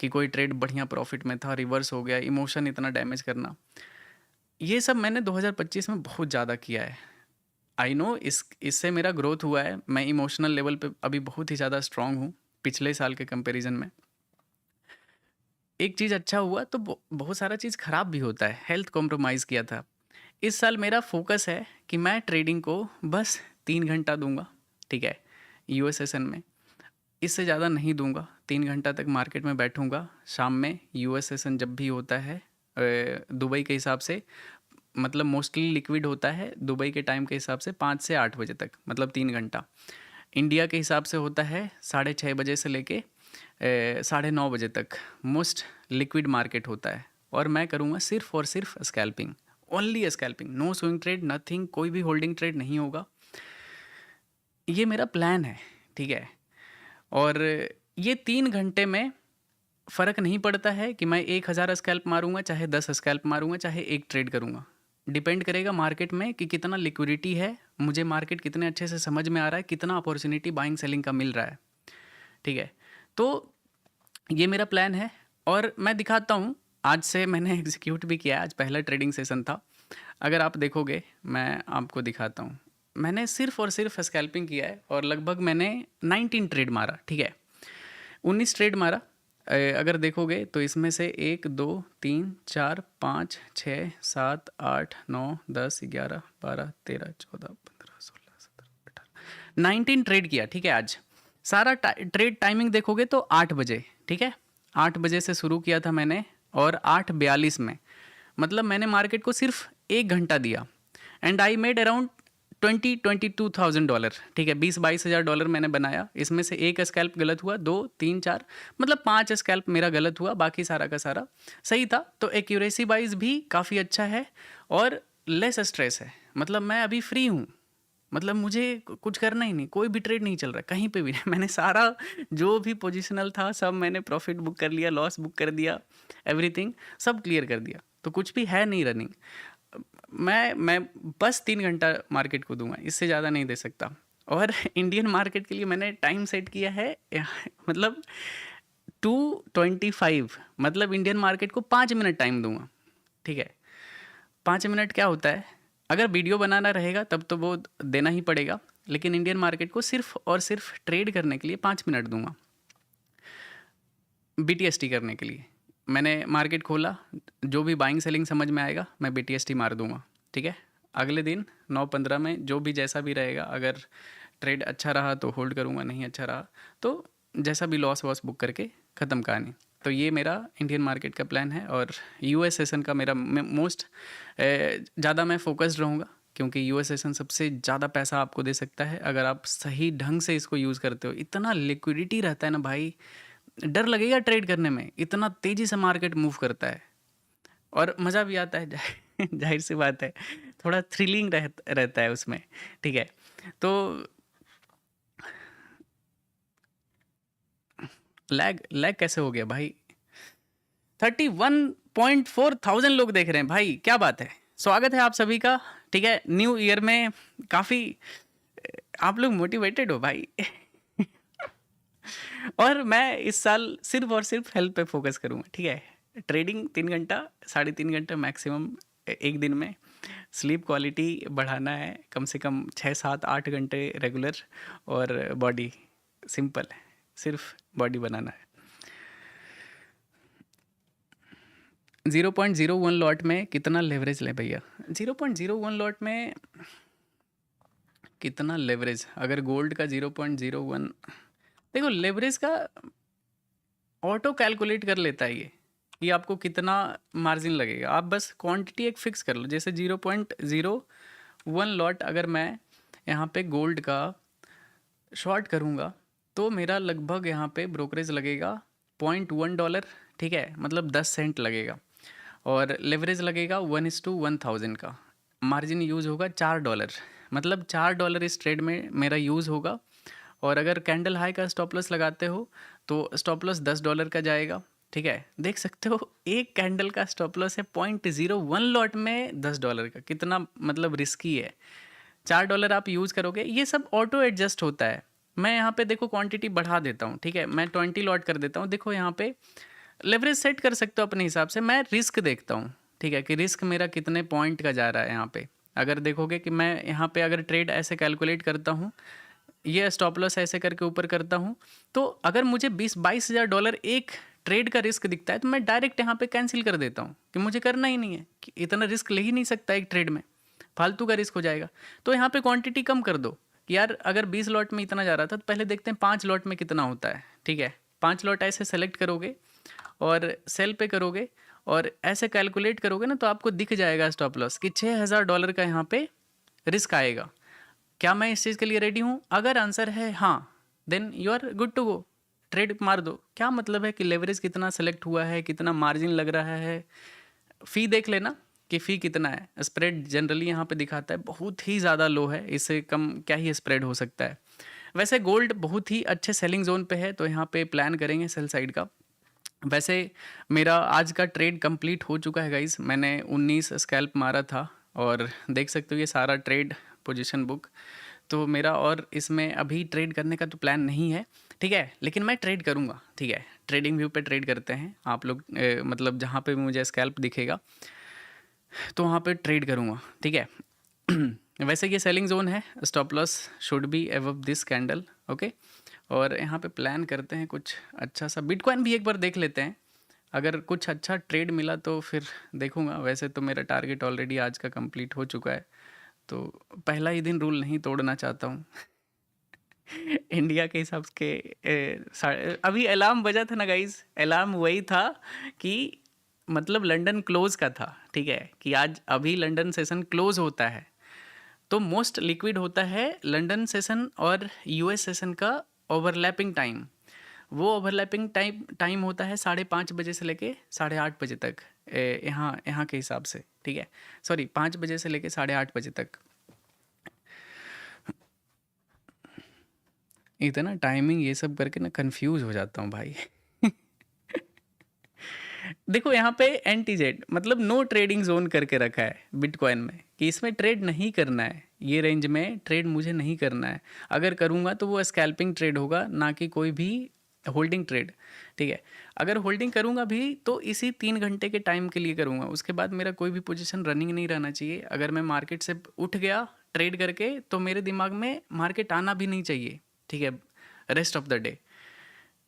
कि कोई ट्रेड बढ़िया प्रॉफिट में था, रिवर्स हो गया, इमोशन इतना डैमेज करना, ये सब मैंने 2025 में बहुत ज़्यादा किया है। आई नो इससे मेरा ग्रोथ हुआ है, मैं इमोशनल लेवल पे अभी बहुत ही ज़्यादा स्ट्रांग हूँ पिछले साल के कंपैरिजन में। एक चीज़ अच्छा हुआ तो बहुत सारा चीज़ ख़राब भी होता है, हेल्थ कॉम्प्रोमाइज़ किया था। इस साल मेरा फोकस है कि मैं ट्रेडिंग को बस 3 घंटा दूंगा, ठीक है, यूएस सेशन में। इससे ज़्यादा नहीं दूंगा, 3 घंटा तक मार्केट में बैठूंगा। शाम में यूएस सेशन जब भी होता है दुबई के हिसाब से, मतलब मोस्टली लिक्विड होता है दुबई के टाइम के हिसाब से 5 से 8 बजे तक, मतलब 3 घंटा। इंडिया के हिसाब से होता है 6:30 बजे से लेके 9:30 तक मोस्ट लिक्विड मार्केट होता है, और मैं करूँगा सिर्फ और सिर्फ scalping, only scalping, no swing trade, nothing, कोई भी होल्डिंग ट्रेड नहीं होगा। ये मेरा प्लान है, ठीक है। और ये 3 घंटे में फ़र्क नहीं पड़ता है कि मैं 1000 स्कैल्प मारूंगा, चाहे 10 स्कैल्प मारूंगा, चाहे एक ट्रेड करूंगा। डिपेंड करेगा मार्केट में कि कितना लिक्विडिटी है, मुझे मार्केट कितने अच्छे से समझ में आ रहा है, कितना अपॉर्चुनिटी बाइंग सेलिंग का मिल रहा है, ठीक है। तो ये मेरा प्लान है, और मैं दिखाता हूँ। आज से मैंने एग्जीक्यूट भी किया है, आज पहला ट्रेडिंग सेशन था। अगर आप देखोगे, मैं आपको दिखाता हूँ। मैंने सिर्फ और सिर्फ स्कैल्पिंग किया है, और लगभग मैंने 19 ट्रेड मारा, ठीक है, 19 ट्रेड मारा। अगर देखोगे तो इसमें से 1 2 3 4 5 6 7 8 9 10 11 12 13 14 15 16 17 18 19 ट्रेड किया, ठीक है। आज सारा ट्रेड टाइमिंग देखोगे तो 8 बजे, ठीक है, 8 बजे से शुरू किया था मैंने, और 8:42 में, मतलब मैंने मार्केट को सिर्फ 1 घंटा दिया, एंड आई मेड अराउंड $22,000, ठीक है, 22 हज़ार डॉलर मैंने बनाया। इसमें से एक स्कैल्प गलत हुआ, 2 3 4, मतलब 5 स्कैल्प मेरा गलत हुआ, बाकी सारा का सारा सही था। तो एक्यूरेसी वाइज भी काफ़ी अच्छा है, और लेस स्ट्रेस है, मतलब मैं अभी फ्री हूँ, मतलब मुझे कुछ करना ही नहीं, कोई भी ट्रेड नहीं चल रहा कहीं पे भी नहीं। मैंने सारा जो भी पोजिशनल था सब मैंने प्रॉफिट बुक कर लिया, लॉस बुक कर दिया, एवरीथिंग सब क्लियर कर दिया, तो कुछ भी है नहीं रनिंग। मैं बस 3 घंटा मार्केट को दूंगा, इससे ज़्यादा नहीं दे सकता। और इंडियन मार्केट के लिए मैंने टाइम सेट किया है मतलब 2:25, मतलब इंडियन मार्केट को 5 मिनट टाइम दूंगा, ठीक है। 5 मिनट क्या होता है, अगर वीडियो बनाना रहेगा तब तो वो देना ही पड़ेगा, लेकिन इंडियन मार्केट को सिर्फ और सिर्फ ट्रेड करने के लिए 5 मिनट दूंगा, BTST करने के लिए। मैंने मार्केट खोला, जो भी बाइंग सेलिंग समझ में आएगा मैं BTST मार दूंगा, ठीक है। अगले दिन 9:15 में जो भी जैसा भी रहेगा, अगर ट्रेड अच्छा रहा तो होल्ड करूंगा, नहीं अच्छा रहा तो जैसा भी लॉस वॉस बुक करके ख़त्म कहानी। तो ये मेरा इंडियन मार्केट का प्लान है, और US सेशन का मेरा मोस्ट ज़्यादा मैं फोकस्ड रहूँगा, क्योंकि US सेशन सबसे ज़्यादा पैसा आपको दे सकता है अगर आप सही ढंग से इसको यूज़ करते हो। इतना लिक्विडिटी रहता है ना भाई, डर लगेगा ट्रेड करने में, इतना तेज़ी से मार्केट मूव करता है, और मज़ा भी आता है। जाहिर सी बात है, थोड़ा थ्रिलिंग रहता है उसमें, ठीक है। तो लैग कैसे हो गया भाई, 31.4 थाउजेंड लोग देख रहे हैं भाई, क्या बात है। स्वागत है आप सभी का, ठीक है। न्यू ईयर में काफ़ी आप लोग मोटिवेटेड हो भाई। और मैं इस साल सिर्फ और सिर्फ हेल्थ पे फोकस करूँगा, ठीक है। ट्रेडिंग 3 घंटा 3.5 घंटे मैक्सिमम एक दिन में, स्लीप क्वालिटी बढ़ाना है, कम से कम 6 7 8 घंटे रेगुलर, और बॉडी सिंपल है, सिर्फ बॉडी बनाना है। 0.01 लॉट में कितना लेवरेज ले भैया, 0.01 लॉट में कितना लेवरेज, अगर गोल्ड का 0.01, देखो लेवरेज का ऑटो कैलकुलेट कर लेता है ये आपको कितना मार्जिन लगेगा, आप बस क्वांटिटी एक फिक्स कर लो। जैसे 0.01 लॉट अगर मैं यहाँ पे गोल्ड का शॉर्ट करूँगा तो मेरा लगभग यहाँ पे ब्रोकरेज लगेगा $0.1, ठीक है, मतलब 10 सेंट लगेगा, और लेवरेज लगेगा 1:1000 का। मार्जिन यूज़ होगा $4, मतलब $4 इस ट्रेड में मेरा यूज़ होगा। और अगर कैंडल हाई का स्टॉप लॉस लगाते हो तो स्टॉप लॉस $10 का जाएगा, ठीक है। देख सकते हो एक कैंडल का स्टॉप लॉस है 0.01 लॉट में $10 का, कितना मतलब रिस्की है। $4 आप यूज़ करोगे, ये सब ऑटो एडजस्ट होता है। मैं यहाँ पे देखो क्वांटिटी बढ़ा देता हूँ, ठीक है, मैं 20 लॉट कर देता हूँ। देखो यहाँ पे लेवरेज सेट कर सकते हो अपने हिसाब से, मैं रिस्क देखता हूँ, ठीक है, कि रिस्क मेरा कितने पॉइंट का जा रहा है। यहाँ पे अगर देखोगे कि मैं यहाँ पे अगर ट्रेड ऐसे कैलकुलेट करता हूँ, ये स्टॉप लॉस ऐसे करके ऊपर करता हूँ, तो अगर मुझे 20-22 हज़ार डॉलर एक ट्रेड का रिस्क दिखता है तो मैं डायरेक्ट यहाँ पे कैंसिल कर देता हूँ कि मुझे करना ही नहीं है, कि इतना रिस्क ले ही नहीं सकता एक ट्रेड में, फालतू का रिस्क हो जाएगा। तो यहाँ पे क्वांटिटी कम कर दो कि यार अगर 20 लॉट में इतना जा रहा था तो पहले देखते हैं 5 लॉट में कितना होता है, ठीक है। 5 लॉट ऐसे सेलेक्ट करोगे और सेल पे करोगे और ऐसे कैलकुलेट करोगे ना, तो आपको दिख जाएगा स्टॉप लॉस कि $6000 का यहाँ पे रिस्क आएगा। क्या मैं इस चीज़ के लिए रेडी हूँ? अगर आंसर है हाँ, then you are good to go, trade मार दो। क्या मतलब है कि लेवरेज कितना सेलेक्ट हुआ है, कितना मार्जिन लग रहा है, फ़ी देख लेना कि फ़ी कितना है। स्प्रेड जनरली यहाँ पे दिखाता है बहुत ही ज़्यादा लो है, इससे कम क्या ही स्प्रेड हो सकता है। वैसे गोल्ड बहुत ही अच्छे सेलिंग जोन पे है, तो यहाँ पे प्लान करेंगे सेल साइड का। वैसे मेरा आज का ट्रेड कंप्लीट हो चुका है गाइस, मैंने 19 स्कैल्प मारा था और देख सकते हो ये सारा ट्रेड पोजीशन बुक। तो मेरा और इसमें अभी ट्रेड करने का तो प्लान नहीं है, ठीक है, लेकिन मैं ट्रेड करूँगा, ठीक है। ट्रेडिंग व्यू पे ट्रेड करते हैं आप लोग, मतलब जहाँ पे भी मुझे स्कैल्प दिखेगा तो वहाँ पे ट्रेड करूँगा, ठीक है। वैसे ये सेलिंग जोन है, stop loss should be above this candle, okay. और यहाँ पे प्लान करते हैं कुछ अच्छा सा, बिटकॉइन भी एक बार देख लेते हैं, अगर कुछ अच्छा ट्रेड मिला तो फिर देखूंगा। वैसे तो मेरा टारगेट ऑलरेडी आज का कंप्लीट हो चुका है, तो पहला ही दिन रूल नहीं तोड़ना चाहता हूँ। इंडिया के हिसाब के अभी अलार्म बजा था ना गाइज, अलार्म वही था कि मतलब लंदन क्लोज का था, ठीक है, कि आज अभी लंदन सेशन क्लोज होता है, तो मोस्ट लिक्विड होता है लंदन सेशन और यूएस सेशन का ओवरलैपिंग टाइम। वो ओवरलैपिंग टाइम होता है 5:30 बजे से लेके 8:30 बजे तक, यहाँ यहाँ के हिसाब से, ठीक है। सॉरी, 5 बजे से लेके 8:30 बजे तक। इतना टाइमिंग ये सब करके ना कंफ्यूज हो जाता हूँ भाई। देखो यहाँ पे एनटीजेड मतलब नो ट्रेडिंग जोन करके रखा है बिटकॉइन में, कि इसमें ट्रेड नहीं करना है, ये रेंज में ट्रेड मुझे नहीं करना है। अगर करूँगा तो वो स्कैल्पिंग ट्रेड होगा, ना कि कोई भी होल्डिंग ट्रेड, ठीक है। अगर होल्डिंग करूँगा भी तो इसी 3 घंटे के टाइम के लिए करूँगा, उसके बाद मेरा कोई भी पोजीशन रनिंग नहीं रहना चाहिए। अगर मैं मार्केट से उठ गया ट्रेड करके तो मेरे दिमाग में मार्केट आना भी नहीं चाहिए, ठीक है, रेस्ट ऑफ द डे।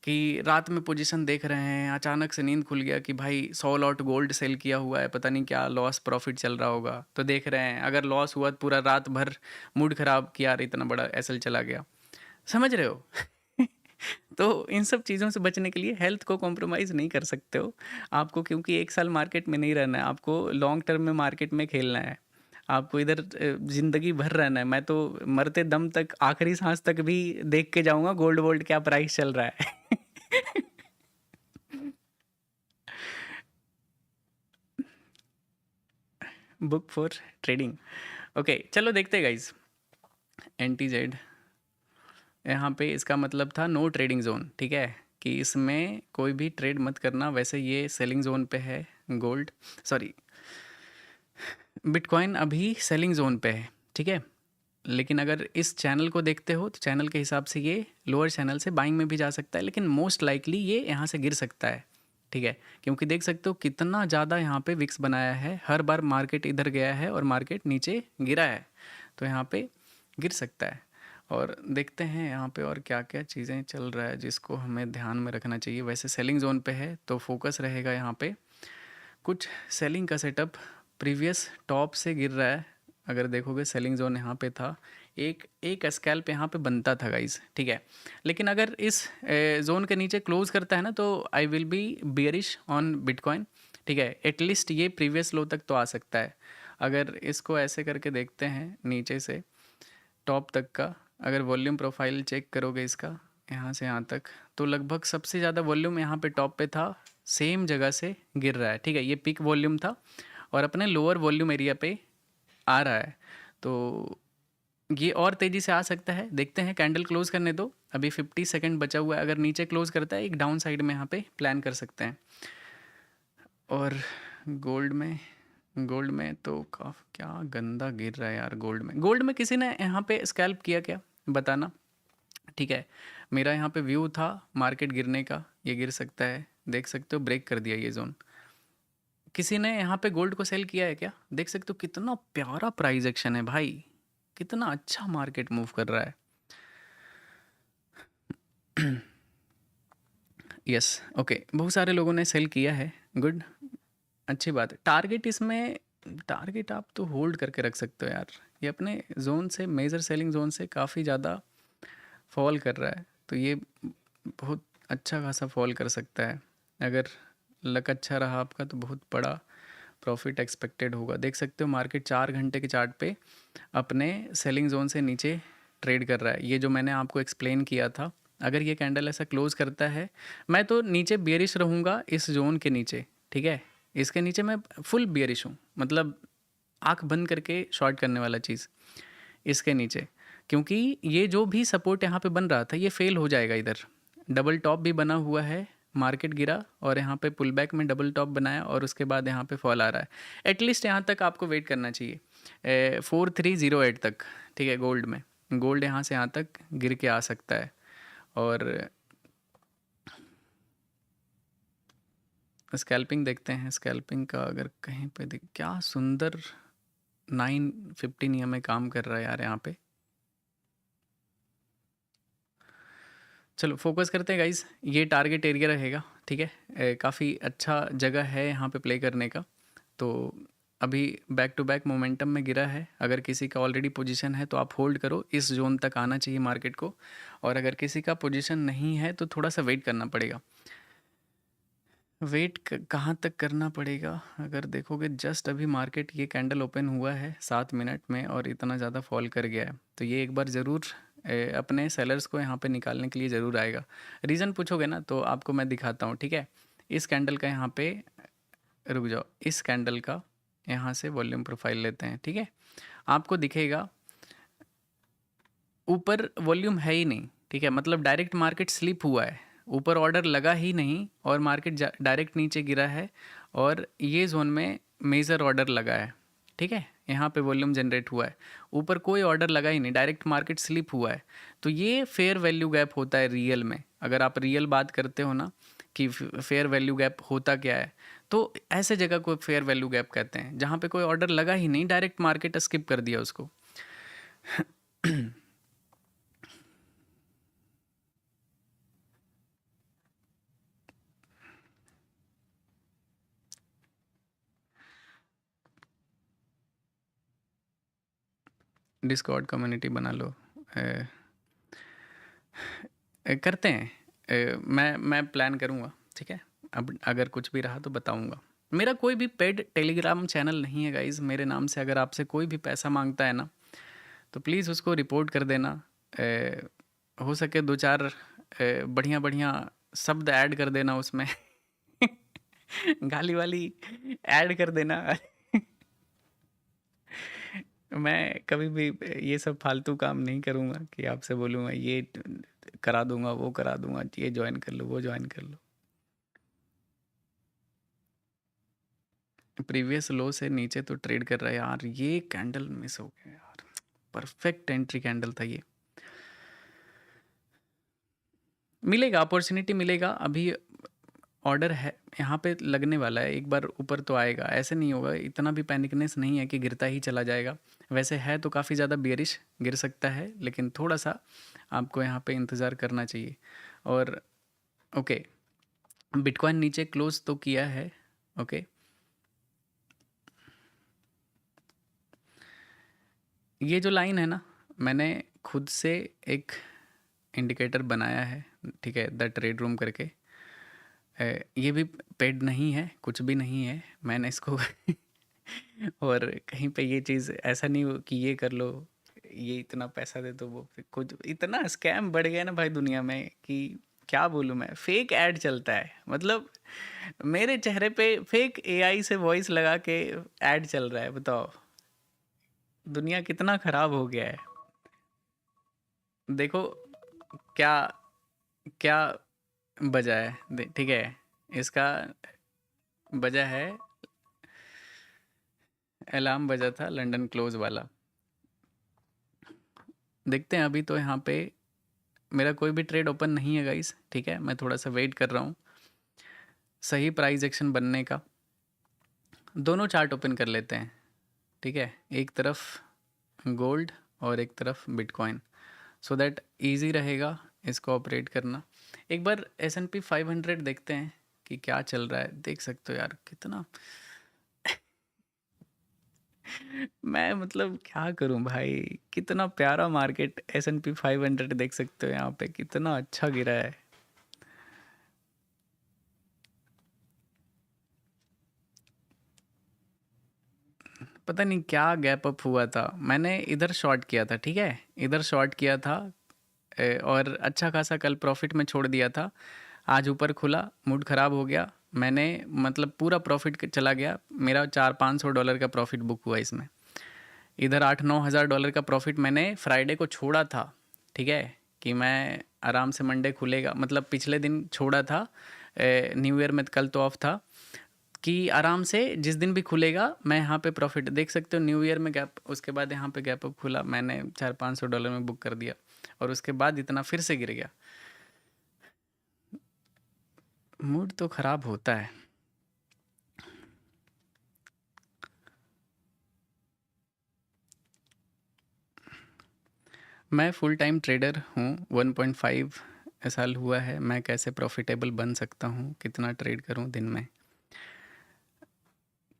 कि रात में पोजीशन देख रहे हैं, अचानक से नींद खुल गया कि भाई 100 लॉट गोल्ड सेल किया हुआ है, पता नहीं क्या लॉस प्रॉफिट चल रहा होगा, तो देख रहे हैं, अगर लॉस हुआ तो पूरा रात भर मूड खराब कि यार इतना बड़ा एसएल चला गया, समझ रहे हो। तो इन सब चीज़ों से बचने के लिए हेल्थ को कॉम्प्रोमाइज़ नहीं कर सकते हो आपको, क्योंकि 1 साल मार्केट में नहीं रहना है आपको, लॉन्ग टर्म में मार्केट में खेलना है आपको, इधर ज़िंदगी भर रहना है। मैं तो मरते दम तक, आखिरी सांस तक भी देख के जाऊंगा गोल्ड वोल्ड क्या प्राइस चल रहा है। बुक फॉर ट्रेडिंग, ओके चलो देखते हैं गाइज। एनटीजेड यहाँ पे इसका मतलब था नो ट्रेडिंग जोन, ठीक है, कि इसमें कोई भी ट्रेड मत करना। वैसे ये सेलिंग जोन पे है गोल्ड, सॉरी बिटकॉइन अभी सेलिंग जोन पे है, ठीक है। लेकिन अगर इस चैनल को देखते हो तो चैनल के हिसाब से ये लोअर चैनल से बाइंग में भी जा सकता है, लेकिन मोस्ट लाइकली ये यहाँ से गिर सकता है, ठीक है, क्योंकि देख सकते हो कितना ज़्यादा यहाँ पे विक्स बनाया है, हर बार मार्केट इधर गया है और मार्केट नीचे गिरा है, तो यहाँ पे गिर सकता है। और देखते हैं यहाँ पे और क्या क्या चीज़ें चल रहा है जिसको हमें ध्यान में रखना चाहिए। वैसे सेलिंग जोन पे है तो फोकस रहेगा यहाँ पे, कुछ सेलिंग का सेटअप प्रीवियस टॉप से गिर रहा है। अगर देखोगे सेलिंग जोन यहाँ पे था, एक एक स्कैल्प यहाँ पे बनता था गाइज, ठीक है, लेकिन अगर इस जोन के नीचे क्लोज करता है ना तो I will be bearish on bitcoin, ठीक है। एटलीस्ट ये प्रीवियस लो तक तो आ सकता है। अगर इसको ऐसे करके देखते हैं नीचे से टॉप तक का, अगर वॉल्यूम प्रोफाइल चेक करोगे इसका यहाँ से यहाँ तक, तो लगभग सबसे ज़्यादा वॉल्यूम यहाँ पे टॉप पे था, सेम जगह से गिर रहा है, ठीक है। ये पिक वॉल्यूम था और अपने लोअर वॉल्यूम एरिया पे आ रहा है, तो ये और तेज़ी से आ सकता है। देखते हैं, कैंडल क्लोज करने दो, अभी 50 सेकंड बचा हुआ है। अगर नीचे क्लोज करता है एक डाउन साइड में यहाँ पे प्लान कर सकते हैं। और गोल्ड में तो काफ़ी क्या गंदा गिर रहा है यार। गोल्ड में किसी ने यहाँ पे स्कैल्प किया क्या, बताना, ठीक है। मेरा यहाँ पे व्यू था मार्केट गिरने का, ये गिर सकता है, देख सकते हो ब्रेक कर दिया ये जोन। किसी ने यहाँ पे गोल्ड को सेल किया है क्या, देख सकते हो कितना प्यारा प्राइस एक्शन है भाई, कितना अच्छा मार्केट मूव कर रहा है। यस, ओके, बहुत सारे लोगों ने सेल किया है, गुड, अच्छी बात है। टारगेट आप तो होल्ड करके रख सकते हो यार, ये अपने जोन से, मेजर सेलिंग जोन से काफ़ी ज़्यादा फॉल कर रहा है, तो ये बहुत अच्छा खासा फॉल कर सकता है। अगर लक अच्छा रहा आपका तो बहुत बड़ा प्रॉफिट एक्सपेक्टेड होगा। देख सकते हो मार्केट 4 घंटे के चार्ट पे अपने सेलिंग जोन से नीचे ट्रेड कर रहा है। ये जो मैंने आपको एक्सप्लेन किया था अगर ये कैंडल ऐसा क्लोज करता है, मैं तो नीचे बियरिश रहूँगा इस जोन के नीचे, ठीक है। इसके नीचे मैं फुल बियरिश हूँ, मतलब आंख बंद करके शॉर्ट करने वाला चीज़ इसके नीचे, क्योंकि ये जो भी सपोर्ट यहाँ पे बन रहा था ये फेल हो जाएगा। इधर डबल टॉप भी बना हुआ है, मार्केट गिरा और यहाँ पे पुल बैक में डबल टॉप बनाया और उसके बाद यहाँ पे फॉल आ रहा है। एटलीस्ट यहाँ तक आपको वेट करना चाहिए 4308 तक, ठीक है। गोल्ड में, गोल्ड यहाँ से यहाँ तक गिर के आ सकता है। और स्कैल्पिंग देखते हैं, स्कैल्पिंग का अगर कहीं पे देख, क्या सुंदर 915 EMA काम कर रहा है यार यहाँ पे। चलो फोकस करते हैं गाइज, ये टारगेट एरिया रहेगा, ठीक है। काफ़ी अच्छा जगह है यहाँ पे प्ले करने का। तो अभी बैक टू बैक मोमेंटम में गिरा है, अगर किसी का ऑलरेडी पोजीशन है तो आप होल्ड करो, इस जोन तक आना चाहिए मार्केट को। और अगर किसी का पोजीशन नहीं है तो थोड़ा सा वेट करना पड़ेगा। वेट कहाँ तक करना पड़ेगा, अगर देखोगे जस्ट अभी मार्केट ये कैंडल ओपन हुआ है 7 मिनट में और इतना ज़्यादा फॉल कर गया है, तो ये एक बार ज़रूर अपने सेलर्स को यहाँ पे निकालने के लिए ज़रूर आएगा। रीज़न पूछोगे ना तो आपको मैं दिखाता हूँ, ठीक है। इस कैंडल का यहाँ पे, रुक जाओ, इस कैंडल का यहाँ से वॉल्यूम प्रोफाइल लेते हैं, ठीक है। आपको दिखेगा ऊपर वॉल्यूम है ही नहीं, ठीक है, मतलब डायरेक्ट मार्केट स्लिप हुआ है, ऊपर ऑर्डर लगा ही नहीं और मार्केट डायरेक्ट नीचे गिरा है। और ये जोन में मेजर ऑर्डर लगा है, ठीक है, यहाँ पे वॉल्यूम जनरेट हुआ है, ऊपर कोई ऑर्डर लगा ही नहीं, डायरेक्ट मार्केट स्लिप हुआ है। तो ये फेयर वैल्यू गैप होता है रियल में। अगर आप रियल बात करते हो ना कि फेयर वैल्यू गैप होता क्या है, तो ऐसे जगह को फेयर वैल्यू गैप कहते हैं, जहाँ पे कोई ऑर्डर लगा ही नहीं, डायरेक्ट मार्केट स्किप कर दिया उसको। डिस्कॉर्ड कम्युनिटी बना लो। करते हैं, मैं प्लान करूँगा, ठीक है। अब अगर कुछ भी रहा तो बताऊँगा। मेरा कोई भी पेड टेलीग्राम चैनल नहीं है गाइज़, मेरे नाम से अगर आपसे कोई भी पैसा मांगता है ना तो प्लीज़ उसको रिपोर्ट कर देना। हो सके 2-4 बढ़िया बढ़िया शब्द ऐड कर देना उसमें। गाली वाली ऐड कर देना। मैं कभी भी ये सब फालतू काम नहीं करूँगा कि आपसे बोलूँगा ये करा दूंगा, वो करा दूंगा, ये ज्वाइन कर लो, वो ज्वाइन कर लो। प्रीवियस लो से नीचे तो ट्रेड कर रहा है यार, ये कैंडल मिस हो गया यार, परफेक्ट एंट्री कैंडल था ये। मिलेगा, अपॉर्चुनिटी मिलेगा, अभी ऑर्डर है यहाँ पे लगने वाला है, एक बार ऊपर तो आएगा, ऐसे नहीं होगा, इतना भी पैनिकनेस नहीं है कि गिरता ही चला जाएगा। वैसे है तो काफ़ी ज़्यादा बियरिश, गिर सकता है, लेकिन थोड़ा सा आपको यहाँ पे इंतज़ार करना चाहिए। और ओके, बिटकॉइन नीचे क्लोज तो किया है, ओके। ये जो लाइन है ना, मैंने खुद से एक इंडिकेटर बनाया है, ठीक है, द ट्रेड रूम करके। ये भी पेड नहीं है, कुछ भी नहीं है, मैंने इसको और कहीं पे ये चीज़ ऐसा नहीं हो कि ये कर लो, ये इतना पैसा दे दो, वो कुछ इतना स्कैम बढ़ गया ना भाई दुनिया में कि क्या बोलूँ मैं। फेक ऐड चलता है, मतलब मेरे चेहरे पे फेक एआई से वॉइस लगा के ऐड चल रहा है, बताओ दुनिया कितना खराब हो गया है। देखो क्या क्या वजह है, ठीक है, इसका वजह है, अलार्म बजा था लंदन क्लोज वाला। देखते हैं, अभी तो यहाँ पे मेरा कोई भी ट्रेड ओपन नहीं है गाइस, ठीक है, मैं थोड़ा सा वेट कर रहा हूँ सही प्राइस एक्शन बनने का। दोनों चार्ट ओपन कर लेते हैं, ठीक है, एक तरफ गोल्ड और एक तरफ बिटकॉइन, सो दैट इजी रहेगा इसको ऑपरेट करना। एक बार S&P 500 देखते हैं कि क्या चल रहा है। देख सकते हो यार कितना मैं मतलब क्या करूं भाई, कितना प्यारा मार्केट। S&P 500 देख सकते हो यहाँ पे कितना अच्छा गिरा है। पता नहीं क्या गैप अप हुआ था, मैंने इधर शॉर्ट किया था, ठीक है, इधर शॉर्ट किया था और अच्छा खासा कल प्रॉफिट में छोड़ दिया था। आज ऊपर खुला, मूड ख़राब हो गया, मैंने मतलब पूरा प्रॉफिट चला गया मेरा। $400-500 का प्रॉफिट बुक हुआ इसमें। इधर 8-9 हज़ार डॉलर का प्रॉफिट मैंने फ्राइडे को छोड़ा था, ठीक है, कि मैं आराम से मंडे खुलेगा, मतलब पिछले दिन छोड़ा था, न्यू ईयर में कल तो ऑफ था, कि आराम से जिस दिन भी खुलेगा मैं यहाँ पे प्रॉफिट देख सकते हो। न्यू ईयर में गैप, उसके बाद यहाँ पे गैप अप खुला, मैंने $400-500 में बुक कर दिया, और उसके बाद इतना फिर से गिर गया। मूड तो ख़राब होता है। मैं फुल टाइम ट्रेडर हूँ, 1.5 साल हुआ है। मैं कैसे प्रॉफिटेबल बन सकता हूँ, कितना ट्रेड करूँ दिन में?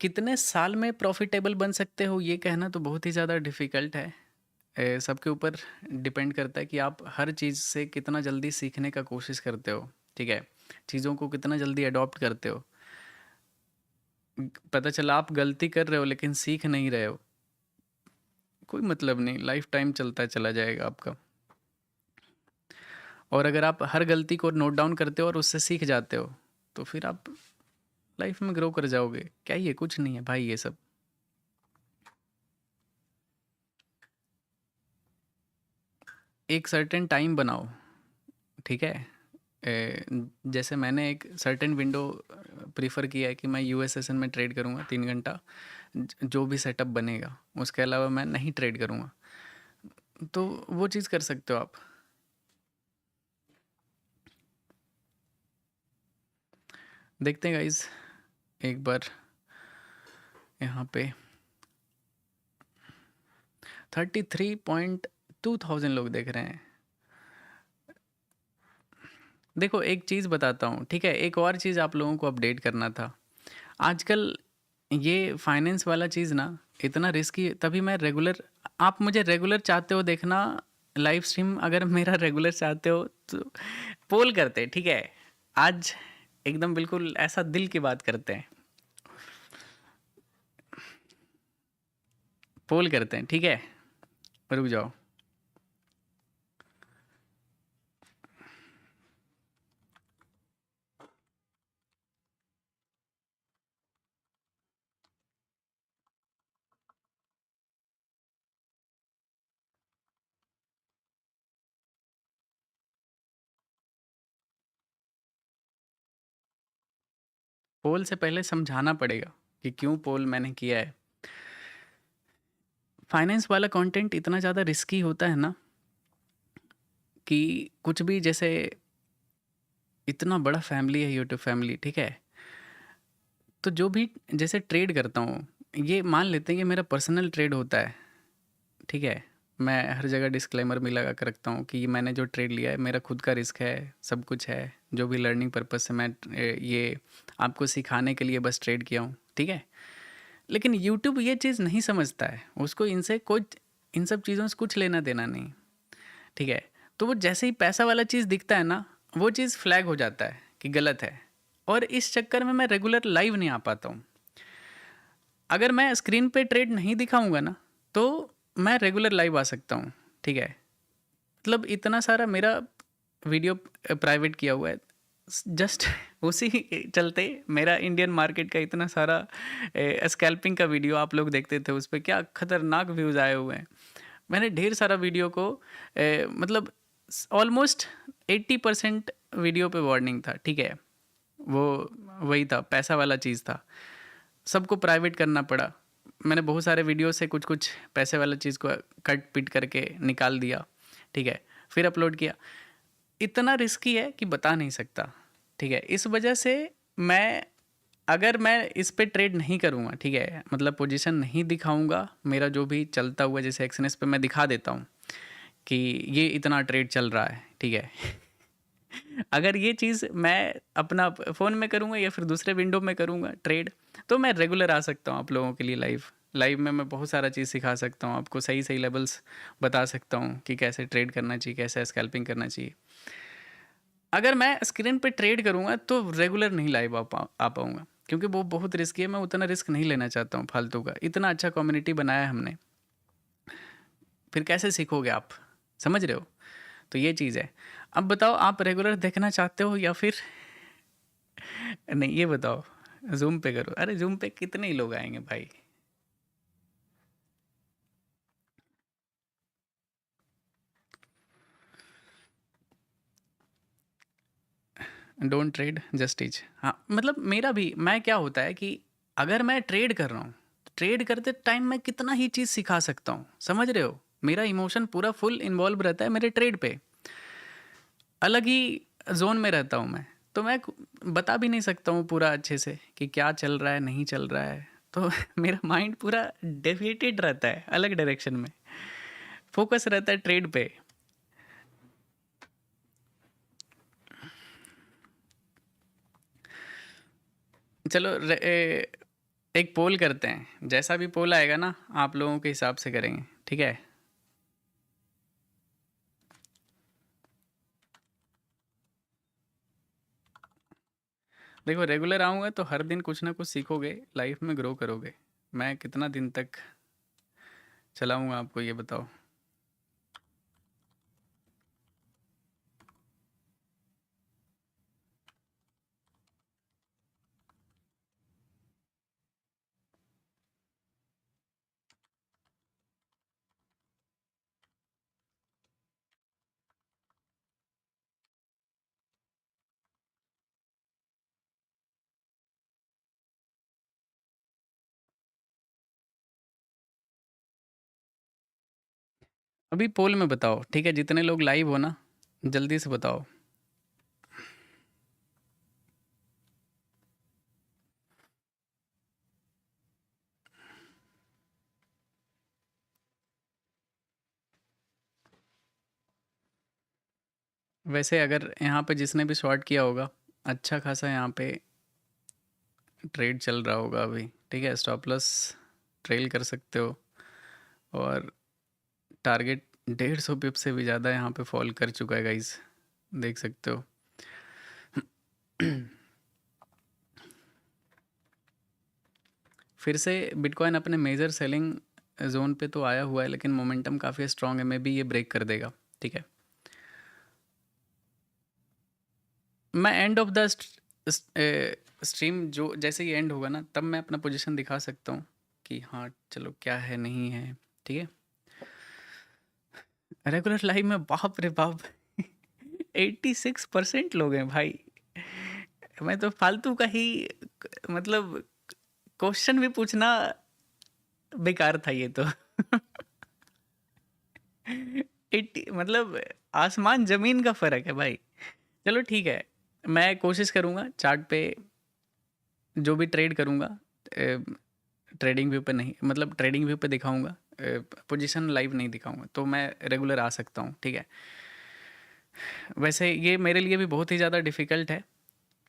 कितने साल में प्रॉफिटेबल बन सकते हो ये कहना तो बहुत ही ज़्यादा डिफ़िकल्ट है। सबके ऊपर डिपेंड करता है कि आप हर चीज़ से कितना जल्दी सीखने का कोशिश करते हो, ठीक है? चीज़ों को कितना जल्दी अडॉप्ट करते हो। पता चला आप गलती कर रहे हो लेकिन सीख नहीं रहे हो, कोई मतलब नहीं, लाइफ टाइम चलता चला जाएगा आपका। और अगर आप हर गलती को नोट डाउन करते हो और उससे सीख जाते हो, तो फिर आप लाइफ में ग्रो कर जाओगे। क्या ये कुछ नहीं है भाई ये सब। एक सर्टेन टाइम बनाओ, ठीक है? जैसे मैंने एक सर्टेन विंडो प्रीफर किया है कि मैं यूएस सेशन में ट्रेड करूँगा 3 घंटा, जो भी सेटअप बनेगा, उसके अलावा मैं नहीं ट्रेड करूँगा। तो वो चीज़ कर सकते हो आप। देखते हैं गाइज, एक बार यहाँ पे 33.2 लोग देख रहे हैं। देखो एक चीज़ बताता हूँ, ठीक है? एक और चीज़ आप लोगों को अपडेट करना था। आजकल ये फाइनेंस वाला चीज़ ना इतना रिस्की, तभी मैं रेगुलर, आप मुझे रेगुलर चाहते हो देखना लाइव स्ट्रीम, अगर मेरा रेगुलर चाहते हो तो पोल करते हैं, ठीक है? आज एकदम बिल्कुल ऐसा दिल की बात करते हैं, पोल करते हैं, ठीक है? रुक जाओ। पोल से पहले समझाना पड़ेगा कि क्यों पोल मैंने किया है। फाइनेंस वाला कंटेंट इतना ज़्यादा रिस्की होता है ना, कि कुछ भी, जैसे इतना बड़ा फैमिली है यूट्यूब फैमिली, ठीक है? तो जो भी जैसे ट्रेड करता हूँ, ये मान लेते हैं कि मेरा पर्सनल ट्रेड होता है, ठीक है? मैं हर जगह डिस्क्लेमर भी लगा कर रखता हूँ कि ये मैंने जो ट्रेड लिया है मेरा खुद का रिस्क है, सब कुछ है, जो भी लर्निंग पर्पज से मैं ये आपको सिखाने के लिए बस ट्रेड किया हूँ, ठीक है? लेकिन यूट्यूब ये चीज़ नहीं समझता है, उसको इनसे कुछ, इन सब चीज़ों से कुछ लेना देना नहीं, ठीक है? तो वो जैसे ही पैसा वाला चीज़ दिखता है ना, वो चीज़ फ्लैग हो जाता है कि गलत है, और इस चक्कर में मैं रेगुलर लाइव नहीं आ पाता हूँ। अगर मैं स्क्रीन पे ट्रेड नहीं दिखाऊंगा ना, तो मैं रेगुलर लाइव आ सकता हूँ, ठीक है? मतलब इतना सारा मेरा वीडियो प्राइवेट किया हुआ है, जस्ट उसी चलते मेरा इंडियन मार्केट का इतना सारा स्कैल्पिंग का वीडियो आप लोग देखते थे, उस पर क्या खतरनाक व्यूज़ आए हुए हैं। मैंने ढेर सारा वीडियो को मतलब ऑलमोस्ट 80% वीडियो पे वार्निंग था, ठीक है? वो वही था, पैसा वाला चीज़ था, सबको प्राइवेट करना पड़ा। मैंने बहुत सारे वीडियो से कुछ कुछ पैसे वाला चीज़ को कट पिट करके निकाल दिया, ठीक है? फिर अपलोड किया। इतना रिस्की है कि बता नहीं सकता, ठीक है? इस वजह से मैं, अगर मैं इस पे ट्रेड नहीं करूँगा, ठीक है, मतलब पोजीशन नहीं दिखाऊंगा, मेरा जो भी चलता हुआ जैसे एक्सएनएस पे मैं दिखा देता हूँ कि ये इतना ट्रेड चल रहा है, ठीक है? अगर ये चीज़ मैं अपना फ़ोन में करूँगा या फिर दूसरे विंडो में करूँगा ट्रेड, तो मैं रेगुलर आ सकता हूँ आप लोगों के लिए लाइव। लाइव में मैं बहुत सारा चीज़ सिखा सकता हूँ आपको, सही सही लेवल्स बता सकता हूँ कि कैसे ट्रेड करना चाहिए, कैसे स्कैल्पिंग करना चाहिए। अगर मैं स्क्रीन पे ट्रेड करूँगा तो रेगुलर नहीं लाइव आ पाऊँगा, क्योंकि वो बहुत रिस्की है, मैं उतना रिस्क नहीं लेना चाहता हूँ फालतू का। इतना अच्छा कम्युनिटी बनाया है हमने, फिर कैसे सीखोगे आप? समझ रहे हो? तो ये चीज़ है। अब बताओ आप रेगुलर देखना चाहते हो या फिर नहीं, ये बताओ। ज़ूम पे करो। अरे ज़ूम पे कितने ही लोग आएँगे भाई? Don't trade just teach. हाँ, मतलब मेरा भी मैं क्या होता है कि अगर मैं ट्रेड कर रहा हूँ, ट्रेड करते टाइम मैं कितना ही चीज़ सिखा सकता हूँ, समझ रहे हो? मेरा इमोशन पूरा फुल इन्वॉल्व रहता है मेरे ट्रेड पे। अलग ही ज़ोन में रहता हूँ मैं। तो मैं बता भी नहीं सकता हूँ पूरा अच्छे से कि क्या चल रहा है, नहीं चल रहा है। तो मेरा माइंड पूरा डेविएटेड रहता है अलग डायरेक्शन में। फ़ोकस रहता है ट्रेड पे। चलो एक पोल करते हैं। जैसा भी पोल आएगा ना, आप लोगों के हिसाब से करेंगे, ठीक है? देखो रेगुलर आऊँगा तो हर दिन कुछ ना कुछ सीखोगे, लाइफ में ग्रो करोगे। मैं कितना दिन तक चलाऊँगा आपको ये बताओ? अभी पोल में बताओ, ठीक है? जितने लोग लाइव हो ना, जल्दी से बताओ। वैसे अगर यहाँ पे जिसने भी शॉर्ट किया होगा, अच्छा खासा यहाँ पे ट्रेड चल रहा होगा अभी, ठीक है? स्टॉप लॉस ट्रेल कर सकते हो और टारगेट 150 पिप से भी ज़्यादा यहाँ पे फॉल कर चुका है गाइस, देख सकते हो। फिर से बिटकॉइन अपने मेजर सेलिंग जोन पे तो आया हुआ है, लेकिन मोमेंटम काफ़ी स्ट्रांग है, मे बी ये ब्रेक कर देगा, ठीक है? मैं एंड ऑफ द स्ट्रीम जो जैसे ही एंड होगा ना, तब मैं अपना पोजीशन दिखा सकता हूँ कि हाँ चलो क्या है नहीं है, ठीक है? रेगुलर लाइफ में बाप रे बाप 86% लोग हैं भाई। मैं तो फालतू का ही मतलब क्वेश्चन भी पूछना बेकार था ये तो। 80 मतलब आसमान ज़मीन का फ़र्क है भाई। चलो ठीक है, मैं कोशिश करूँगा चार्ट पे जो भी ट्रेड करूँगा ट्रेडिंग व्यू पे नहीं, मतलब ट्रेडिंग व्यू पे दिखाऊँगा, पोजीशन लाइव नहीं दिखाऊँगा, तो मैं रेगुलर आ सकता हूँ, ठीक है? वैसे ये मेरे लिए भी बहुत ही ज़्यादा डिफ़िकल्ट है,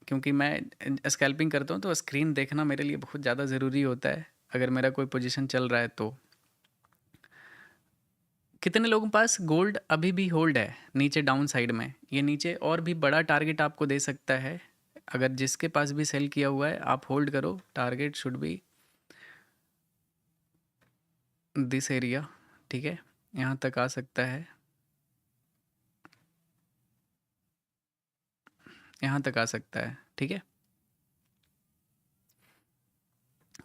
क्योंकि मैं स्कैल्पिंग करता हूँ तो स्क्रीन देखना मेरे लिए बहुत ज़्यादा ज़रूरी होता है, अगर मेरा कोई पोजीशन चल रहा है तो। कितने लोगों के पास गोल्ड अभी भी होल्ड है नीचे डाउन साइड में? ये नीचे और भी बड़ा टारगेट आपको दे सकता है। अगर जिसके पास भी सेल किया हुआ है, आप होल्ड करो। Target should be this area, ठीक है? यहाँ तक आ सकता है, यहाँ तक आ सकता है, ठीक है?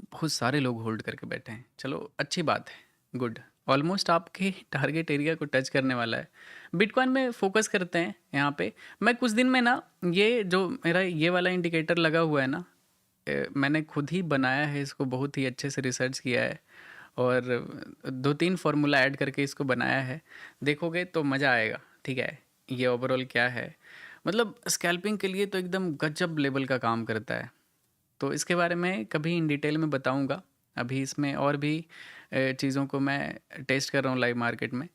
बहुत सारे लोग होल्ड करके बैठे हैं, चलो अच्छी बात है, गुड। ऑलमोस्ट आपके टारगेट एरिया को टच करने वाला है। बिटकॉइन में फोकस करते हैं यहाँ पे। मैं कुछ दिन में ना, ये जो मेरा ये वाला इंडिकेटर लगा हुआ है ना, मैंने खुद ही बनाया है इसको, बहुत ही अच्छे से रिसर्च किया है और 2-3 फार्मूला ऐड करके इसको बनाया है। देखोगे तो मज़ा आएगा, ठीक है? ये ओवरऑल क्या है, मतलब स्कैल्पिंग के लिए तो एकदम गजब लेवल का काम करता है। तो इसके बारे में कभी इन डिटेल में बताऊंगा। अभी इसमें और भी चीज़ों को मैं टेस्ट कर रहा हूँ लाइव मार्केट में।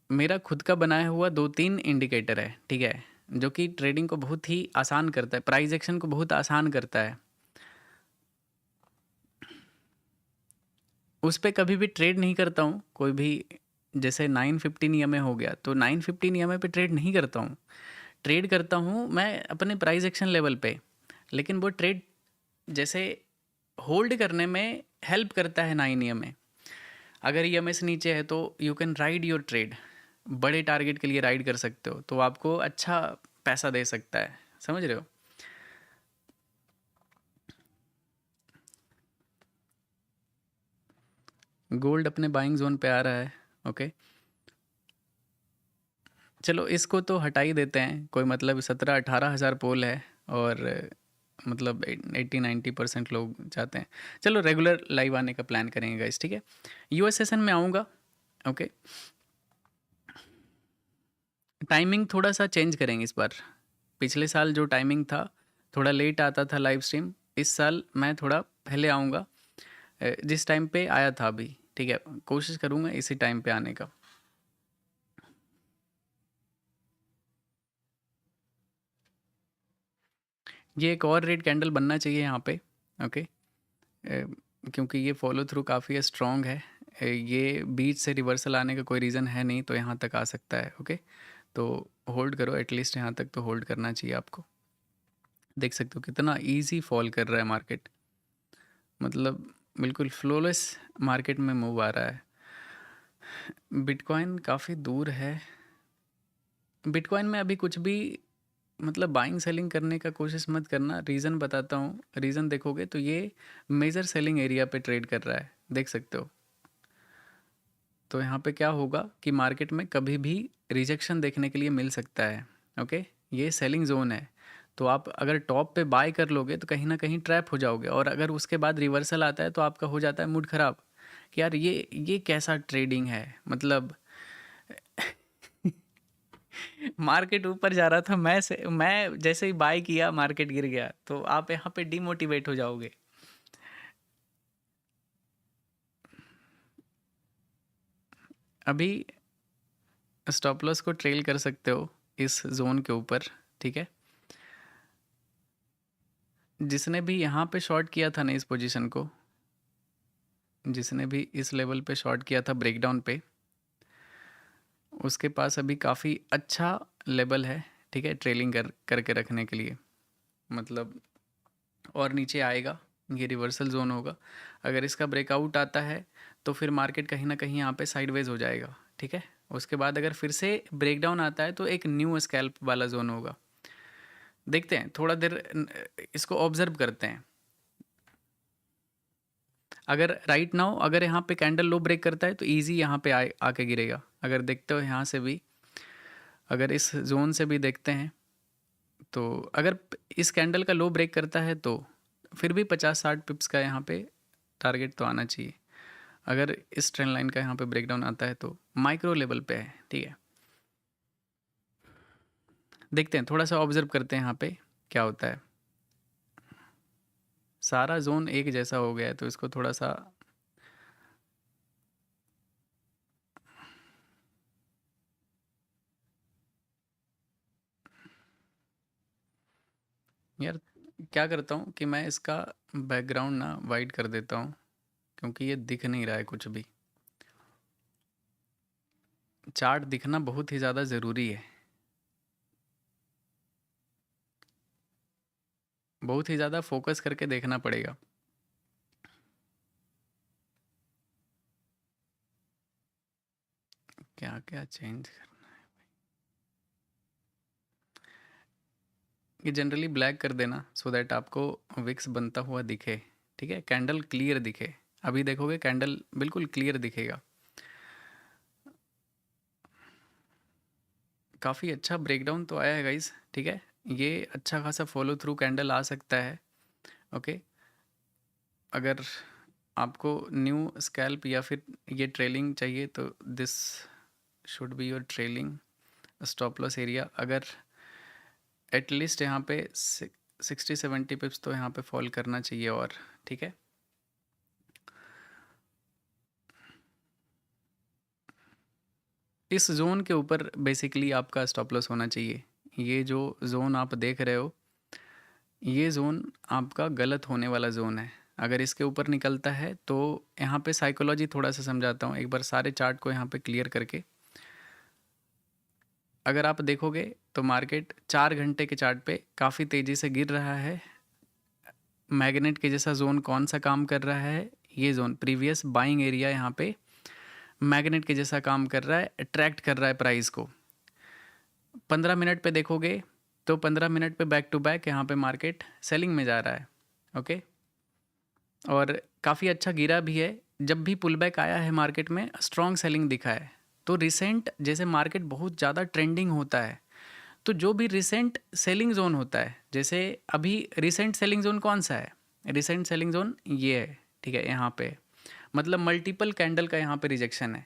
मेरा खुद का बनाया हुआ 2-3 इंडिकेटर है, ठीक है? जो कि ट्रेडिंग को बहुत ही आसान करता है, प्राइस एक्शन को बहुत आसान करता है। उस पे कभी भी ट्रेड नहीं करता हूँ कोई भी। जैसे 915 ईएमए हो गया, तो 915 ईएमए पे ट्रेड नहीं करता हूँ। ट्रेड करता हूँ मैं अपने प्राइस एक्शन लेवल पे, लेकिन वो ट्रेड जैसे होल्ड करने में हेल्प करता है 9 ईएमए। अगर ईएमएस नीचे है तो you can ride your trade, बड़े टारगेट के लिए राइड कर सकते हो, तो आपको अच्छा पैसा दे सकता है, समझ रहे हो। गोल्ड अपने बाइंग जोन पे आ रहा है, ओके। चलो इसको तो हटा ही देते हैं, कोई मतलब 17-18 हज़ार पोल है, और मतलब 80-90% लोग चाहते हैं। चलो रेगुलर लाइव आने का प्लान करेंगे गाइस, ठीक है। यूएस सेशन में आऊँगा, ओके। टाइमिंग थोड़ा सा चेंज करेंगे इस बार। पिछले साल जो टाइमिंग था थोड़ा लेट आता था लाइव स्ट्रीम, इस साल मैं थोड़ा पहले आऊँगा, जिस टाइम पे आया था अभी, ठीक है। कोशिश करूँगा इसी टाइम पे आने का। ये एक और रेड कैंडल बनना चाहिए यहाँ पे, ओके। क्योंकि ये फॉलो थ्रू काफ़ी स्ट्रॉन्ग है, ये बीच से रिवर्सल आने का कोई रीज़न है नहीं, तो यहाँ तक आ सकता है, ओके। तो होल्ड करो, एटलीस्ट यहाँ तक तो होल्ड करना चाहिए आपको। देख सकते हो कितना इजी फॉल कर रहा है मार्केट, मतलब बिल्कुल फ्लोलेस मार्केट में मूव आ रहा है। बिटकॉइन काफ़ी दूर है। बिटकॉइन में अभी कुछ भी मतलब बाइंग सेलिंग करने का कोशिश मत करना। रीज़न बताता हूँ, रीज़न देखोगे तो ये मेजर सेलिंग एरिया पे ट्रेड कर रहा है, देख सकते हो। तो यहाँ पे क्या होगा कि मार्केट में कभी भी रिजेक्शन देखने के लिए मिल सकता है, ओके। ये सेलिंग जोन है, तो आप अगर टॉप पे बाय कर लोगे तो कहीं ना कहीं ट्रैप हो जाओगे, और अगर उसके बाद रिवर्सल आता है तो आपका हो जाता है मूड ख़राब कि यार ये कैसा ट्रेडिंग है, मतलब मार्केट ऊपर जा रहा था, मैं जैसे ही बाय किया मार्केट गिर गया, तो आप यहाँ पे डिमोटिवेट हो जाओगे। अभी स्टॉप लॉस को ट्रेल कर सकते हो इस जोन के ऊपर, ठीक है। जिसने भी यहाँ पे शॉर्ट किया था ना इस पोजीशन को, जिसने भी इस लेवल पे शॉर्ट किया था ब्रेकडाउन पे, उसके पास अभी काफ़ी अच्छा लेवल है, ठीक है, ट्रेलिंग करके रखने के लिए। मतलब और नीचे आएगा, ये रिवर्सल जोन होगा। अगर इसका ब्रेकआउट आता है तो फिर मार्केट कहीं ना कहीं यहाँ पे साइडवेज हो जाएगा, ठीक है। उसके बाद अगर फिर से ब्रेकडाउन आता है तो एक न्यू स्कैल्प वाला जोन होगा। देखते हैं थोड़ा देर, इसको ऑब्जर्व करते हैं। अगर राइट नाउ अगर यहाँ पे कैंडल लो ब्रेक करता है तो इजी यहाँ पे आके गिरेगा। अगर देखते हो यहाँ से भी, अगर इस जोन से भी देखते हैं, तो अगर इस कैंडल का लो ब्रेक करता है तो फिर भी 50-60 पिप्स का यहाँ पे टारगेट तो आना चाहिए। अगर इस ट्रेंड लाइन का यहाँ पे ब्रेकडाउन आता है तो माइक्रो लेवल पे है, ठीक है। देखते हैं, थोड़ा सा ऑब्जर्व करते हैं यहाँ पे क्या होता है। सारा जोन एक जैसा हो गया है, तो इसको थोड़ा सा यार क्या करता हूँ कि मैं इसका बैकग्राउंड ना वाइड कर देता हूँ, क्योंकि ये दिख नहीं रहा है कुछ भी। चार्ट दिखना बहुत ही ज़्यादा ज़रूरी है, बहुत ही ज़्यादा फोकस करके देखना पड़ेगा। क्या क्या चेंज करना है, ये जनरली ब्लैक कर देना सो दैट आपको विक्स बनता हुआ दिखे, ठीक है, कैंडल क्लियर दिखे। अभी देखोगे कैंडल बिल्कुल क्लियर दिखेगा। काफ़ी अच्छा ब्रेकडाउन तो आया है गाइस, ठीक है। ये अच्छा खासा फॉलो थ्रू कैंडल आ सकता है, ओके। अगर आपको न्यू स्कैल्प या फिर ये ट्रेलिंग चाहिए तो this should be your trailing stop loss area. अगर एटलीस्ट यहाँ पे 60-70 पिप्स तो यहाँ पे फॉल करना चाहिए, और ठीक है। इस जोन के ऊपर बेसिकली आपका स्टॉप लॉस होना चाहिए। ये जो जोन आप देख रहे हो, ये जोन आपका गलत होने वाला जोन है। अगर इसके ऊपर निकलता है तो यहाँ पे साइकोलॉजी थोड़ा सा समझाता हूँ एक बार सारे चार्ट को यहाँ पे क्लियर करके। अगर आप देखोगे तो मार्केट 4 घंटे के चार्ट पे काफ़ी तेज़ी से गिर रहा है। मैग्नेट के जैसा जोन कौन सा काम कर रहा है, ये जोन प्रीवियस बाइंग एरिया यहाँ पे मैग्नेट के जैसा काम कर रहा है, अट्रैक्ट कर रहा है प्राइस को। 15 मिनट पे देखोगे तो 15 मिनट पे बैक टू बैक यहाँ पे मार्केट सेलिंग में जा रहा है। ओके, और काफ़ी अच्छा गिरा भी है। जब भी पुल बैक आया है मार्केट में स्ट्रॉन्ग सेलिंग दिखा है। तो रिसेंट जैसे मार्केट बहुत ज़्यादा ट्रेंडिंग होता है, तो जो भी रिसेंट सेलिंग जोन होता है, जैसे अभी रिसेंट सेलिंग जोन कौन सा है, रिसेंट सेलिंग जोन ये है, ठीक है। यहाँ पे मतलब मल्टीपल कैंडल का यहाँ पे रिजेक्शन है।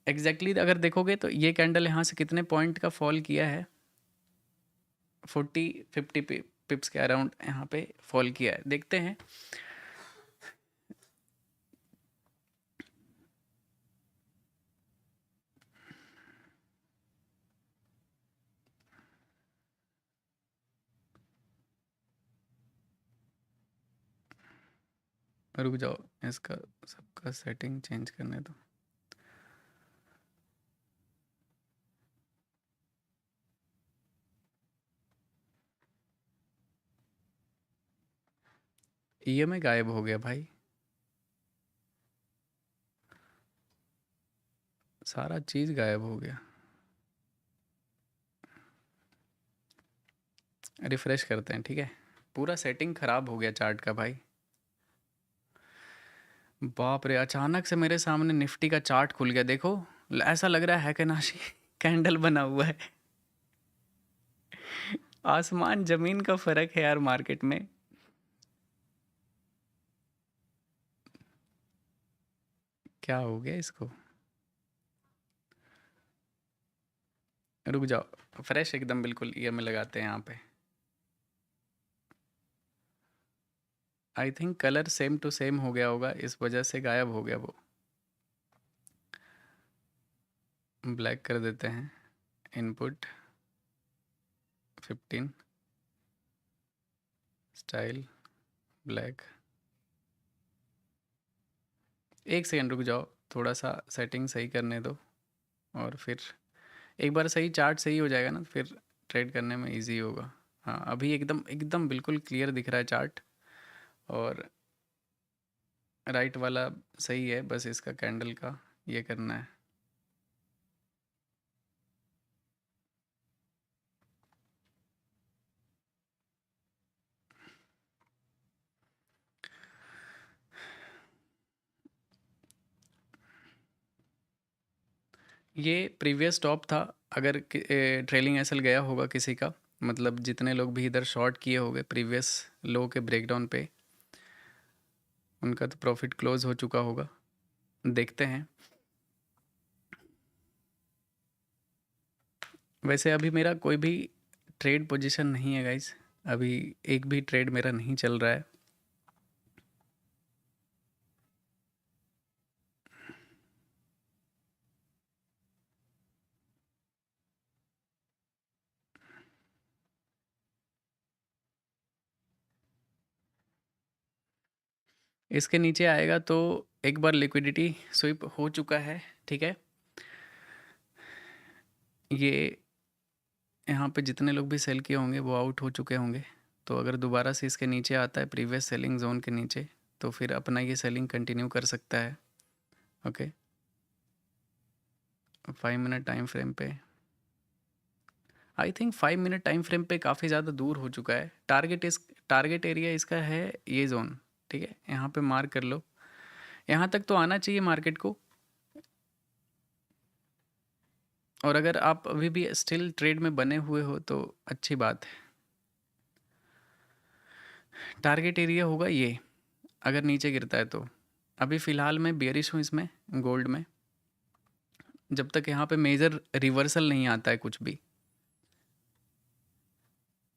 एग्जैक्टली अगर देखोगे तो ये कैंडल यहाँ से कितने पॉइंट का फॉल किया है, 40-50 पिप्स के अराउंड यहाँ पे फॉल किया है। देखते हैं रुक जाओ, इसका सबका सेटिंग चेंज करने दो। ईएमआई गायब हो गया भाई, सारा चीज़ गायब हो गया। रिफ्रेश करते हैं, ठीक है। पूरा सेटिंग ख़राब हो गया चार्ट का भाई। बाप रे, अचानक से मेरे सामने निफ्टी का चार्ट खुल गया। देखो ऐसा लग रहा है कि नाशी कैंडल बना हुआ है। आसमान ज़मीन का फ़र्क है यार मार्केट में। क्या हो गया इसको, रुक जाओ, फ्रेश एकदम बिल्कुल ईएमआई लगाते हैं यहाँ पे। I think colour same to same हो गया होगा, इस वजह से गायब हो गया वो। ब्लैक कर देते हैं, इनपुट 15, स्टाइल ब्लैक। एक सेकेंड रुक जाओ, थोड़ा सा सेटिंग सही करने दो, और फिर एक बार सही चार्ट सही हो जाएगा ना, फिर ट्रेड करने में इजी होगा। हाँ, अभी एकदम एकदम बिल्कुल क्लियर दिख रहा है चार्ट, और राइट वाला सही है, बस इसका कैंडल का ये करना है। ये प्रीवियस टॉप था। अगर ट्रेलिंग एसएल गया होगा किसी का, मतलब जितने लोग भी इधर शॉर्ट किए होंगे प्रीवियस लो के ब्रेकडाउन पे, उनका तो प्रॉफिट क्लोज हो चुका होगा। देखते हैं। वैसे अभी मेरा कोई भी ट्रेड पोजीशन नहीं है गाइस, अभी एक भी ट्रेड मेरा नहीं चल रहा है। इसके नीचे आएगा तो एक बार लिक्विडिटी स्वीप हो चुका है, ठीक है। ये यहाँ पे जितने लोग भी सेल किए होंगे वो आउट हो चुके होंगे। तो अगर दोबारा से इसके नीचे आता है प्रीवियस सेलिंग जोन के नीचे, तो फिर अपना ये सेलिंग कंटिन्यू कर सकता है। ओके, 5 मिनट टाइम फ्रेम पे, I think 5 minute time frame पे काफ़ी ज़्यादा दूर हो चुका है। टारगेट एरिया इसका है ये जोन, ठीक है। यहाँ पे मार्क कर लो, यहाँ तक तो आना चाहिए मार्केट को। और अगर आप अभी भी स्टिल ट्रेड में बने हुए हो तो अच्छी बात है। टारगेट एरिया होगा ये, अगर नीचे गिरता है तो। अभी फ़िलहाल मैं बेयरिश हूँ इसमें, गोल्ड में, जब तक यहाँ पे मेजर रिवर्सल नहीं आता है कुछ भी।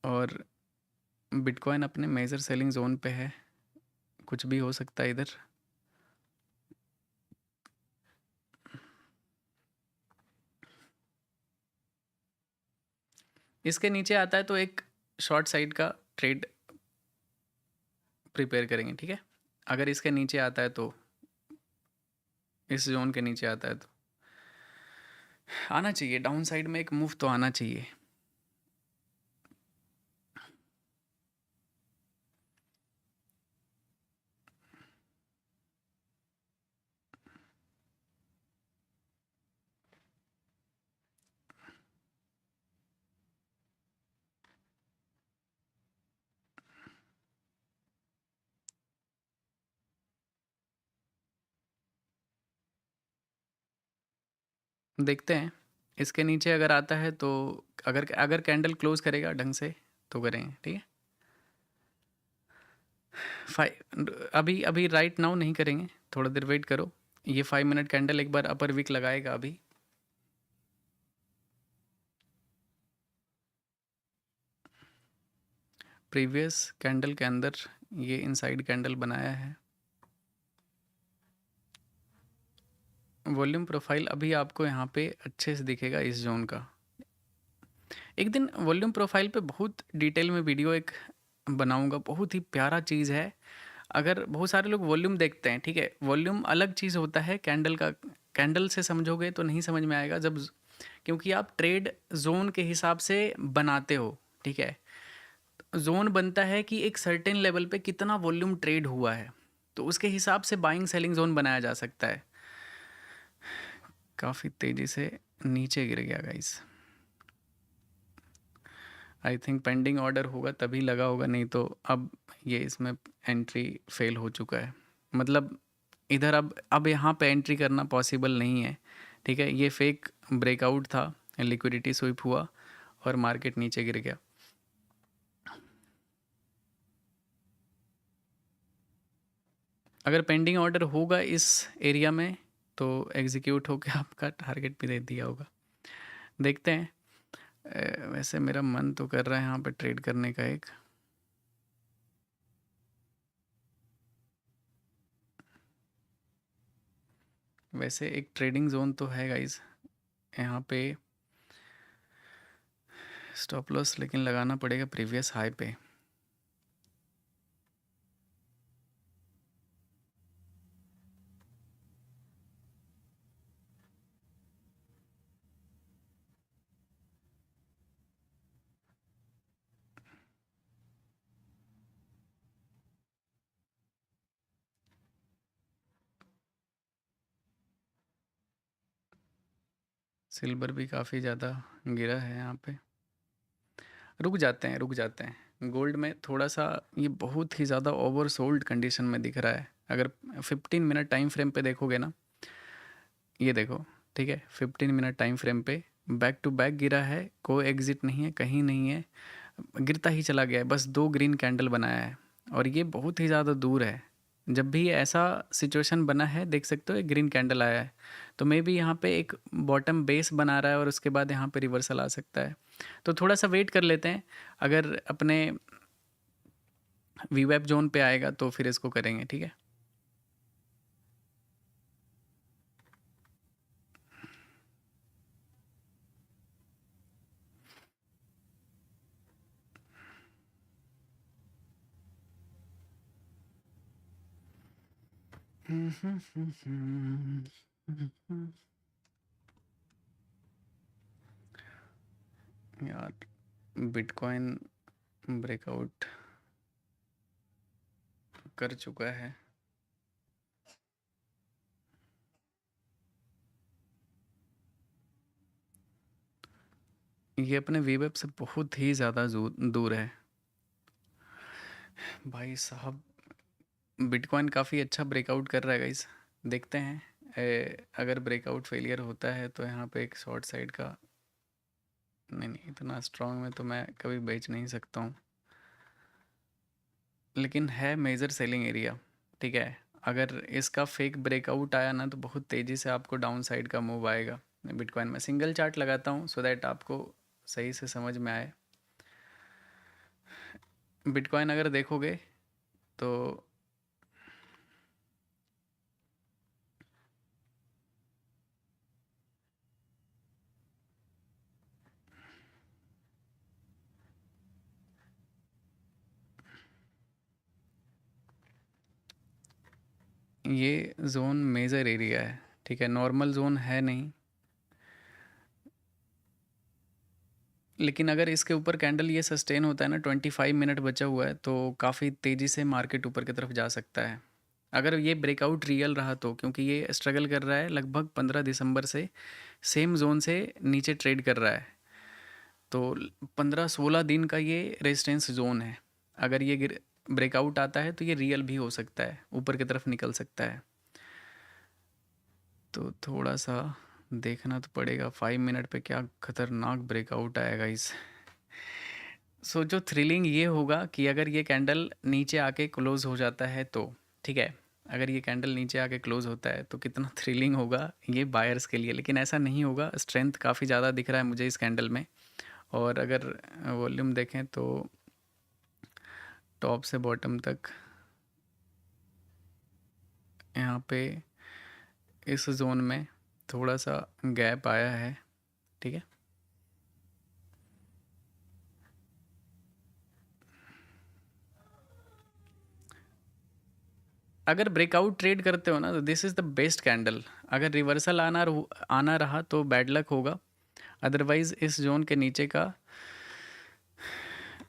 और बिटकॉइन अपने मेजर सेलिंग जोन पे है, कुछ भी हो सकता है इधर। इसके नीचे आता है तो एक शॉर्ट साइड का ट्रेड प्रिपेयर करेंगे, ठीक है। अगर इसके नीचे आता है तो, इस जोन के नीचे आता है तो आना चाहिए, डाउन साइड में एक मूव तो आना चाहिए। देखते हैं, इसके नीचे अगर आता है तो अगर अगर कैंडल क्लोज करेगा ढंग से तो करेंगे, ठीक है। अभी अभी राइट नाउ नहीं करेंगे, थोड़ा देर वेट करो। ये 5 मिनट कैंडल एक बार अपर विक लगाएगा अभी। प्रीवियस कैंडल के अंदर ये इनसाइड कैंडल बनाया है। वॉल्यूम प्रोफाइल अभी आपको यहाँ पे अच्छे से दिखेगा इस जोन का। एक दिन वॉल्यूम प्रोफाइल पे बहुत डिटेल में वीडियो एक बनाऊंगा, बहुत ही प्यारा चीज़ है। अगर बहुत सारे लोग वॉल्यूम देखते हैं, ठीक है, वॉल्यूम अलग चीज़ होता है कैंडल का। कैंडल से समझोगे तो नहीं समझ में आएगा, जब क्योंकि आप ट्रेड जोन के हिसाब से बनाते हो, ठीक है। जोन बनता है कि एक सर्टेन लेवल पे कितना वॉल्यूम ट्रेड हुआ है, तो उसके हिसाब से बाइंग सेलिंग जोन बनाया जा सकता है। काफ़ी तेज़ी से नीचे गिर गया guys. I think pending order होगा तभी लगा होगा, नहीं तो अब ये इसमें एंट्री फेल हो चुका है। मतलब इधर अब यहाँ पे एंट्री करना पॉसिबल नहीं है, ठीक है। ये फेक ब्रेकआउट था, लिक्विडिटी स्वीप हुआ और मार्केट नीचे गिर गया। अगर पेंडिंग ऑर्डर होगा इस एरिया में तो एग्जीक्यूट होकर आपका टारगेट भी दे दिया होगा। देखते हैं। वैसे मेरा मन तो कर रहा है यहाँ पे ट्रेड करने का एक। वैसे एक ट्रेडिंग जोन तो है गाइस यहाँ पे। स्टॉप लॉस लेकिन लगाना पड़ेगा प्रीवियस हाई पे। सिल्वर भी काफ़ी ज़्यादा गिरा है यहाँ पे। रुक जाते हैं, रुक जाते हैं। गोल्ड में थोड़ा सा ये बहुत ही ज़्यादा ओवर सोल्ड कंडीशन में दिख रहा है। अगर 15 मिनट टाइम फ्रेम पे देखोगे ना, ये देखो, ठीक है, 15 मिनट टाइम फ्रेम पे बैक टू बैक गिरा है, कोई एग्जिट नहीं है, कहीं नहीं है, गिरता ही चला गया है, बस 2 ग्रीन कैंडल बनाया है और ये बहुत ही ज़्यादा दूर है। जब भी ऐसा सिचुएशन बना है, देख सकते हो एक ग्रीन कैंडल आया है, तो मे बी यहाँ पे एक बॉटम बेस बना रहा है और उसके बाद यहाँ पे रिवर्सल आ सकता है। तो थोड़ा सा वेट कर लेते हैं, अगर अपने वी वेब जोन पे आएगा तो फिर इसको करेंगे, ठीक है। यार बिटकॉइन ब्रेकआउट कर चुका है। ये अपने वी वेब से बहुत ही ज़्यादा दूर है भाई साहब। बिटकॉइन काफ़ी अच्छा ब्रेकआउट कर रहा है गाइस, देखते हैं। अगर ब्रेकआउट फेलियर होता है तो यहाँ पे एक शॉर्ट साइड का, नहीं नहीं, इतना स्ट्रांग में तो मैं कभी बेच नहीं सकता हूँ, लेकिन है मेजर सेलिंग एरिया, ठीक है। अगर इसका फेक ब्रेकआउट आया ना तो बहुत तेज़ी से आपको डाउन साइड का मूव आएगा। बिटकॉइन में सिंगल चार्ट लगाता हूँ सो दैट आपको सही से समझ में आए। बिटकॉइन अगर देखोगे तो ये जोन मेजर एरिया है, ठीक है, नॉर्मल जोन है नहीं। लेकिन अगर इसके ऊपर कैंडल ये सस्टेन होता है ना, 25 मिनट बचा हुआ है, तो काफ़ी तेज़ी से मार्केट ऊपर की तरफ जा सकता है अगर ये ब्रेकआउट रियल रहा तो, क्योंकि ये स्ट्रगल कर रहा है लगभग 15 दिसंबर से, सेम जोन से नीचे ट्रेड कर रहा है। तो 15-16 दिन का ये रेजिस्टेंस जोन है। अगर ये ब्रेकआउट आता है तो ये रियल भी हो सकता है, ऊपर की तरफ निकल सकता है। तो थोड़ा सा देखना तो पड़ेगा 5 मिनट पे क्या खतरनाक ब्रेकआउट आएगा इस। सो जो थ्रिलिंग ये होगा कि अगर ये कैंडल नीचे आके क्लोज हो जाता है तो ठीक है, अगर ये कैंडल नीचे आके क्लोज होता है तो कितना थ्रिलिंग होगा ये बायर्स के लिए, लेकिन ऐसा नहीं होगा। स्ट्रेंथ काफ़ी ज़्यादा दिख रहा है मुझे इस कैंडल में। और अगर वॉल्यूम देखें तो टॉप से बॉटम तक यहाँ पे इस जोन में थोड़ा सा गैप आया है, ठीक है। अगर ब्रेकआउट ट्रेड करते हो ना तो this is the best candle. अगर रिवर्सल आना रहा तो बैड लक होगा, अदरवाइज़ इस जोन के नीचे का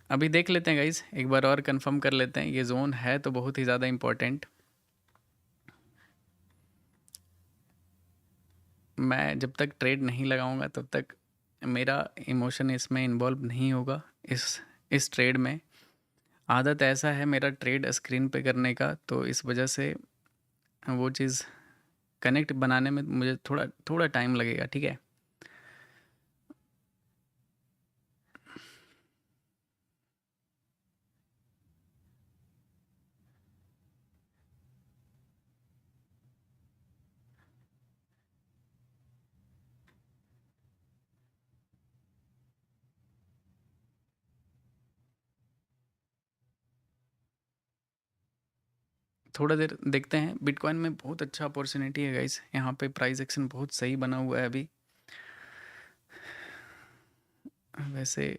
अभी देख लेते हैं गाइज, एक बार और कंफर्म कर लेते हैं। ये जोन है तो बहुत ही ज़्यादा इम्पोर्टेंट। मैं जब तक ट्रेड नहीं लगाऊंगा तब तक मेरा इमोशन इसमें इन्वॉल्व नहीं होगा, इस ट्रेड में। आदत ऐसा है मेरा ट्रेड स्क्रीन पे करने का, तो इस वजह से वो चीज़ कनेक्ट बनाने में मुझे थोड़ा थोड़ा टाइम लगेगा, ठीक है। थोड़ा देर देखते हैं। बिटकॉइन में बहुत अच्छा अपॉर्चुनिटी है गाइस, यहाँ पे प्राइस एक्शन बहुत सही बना हुआ है अभी। वैसे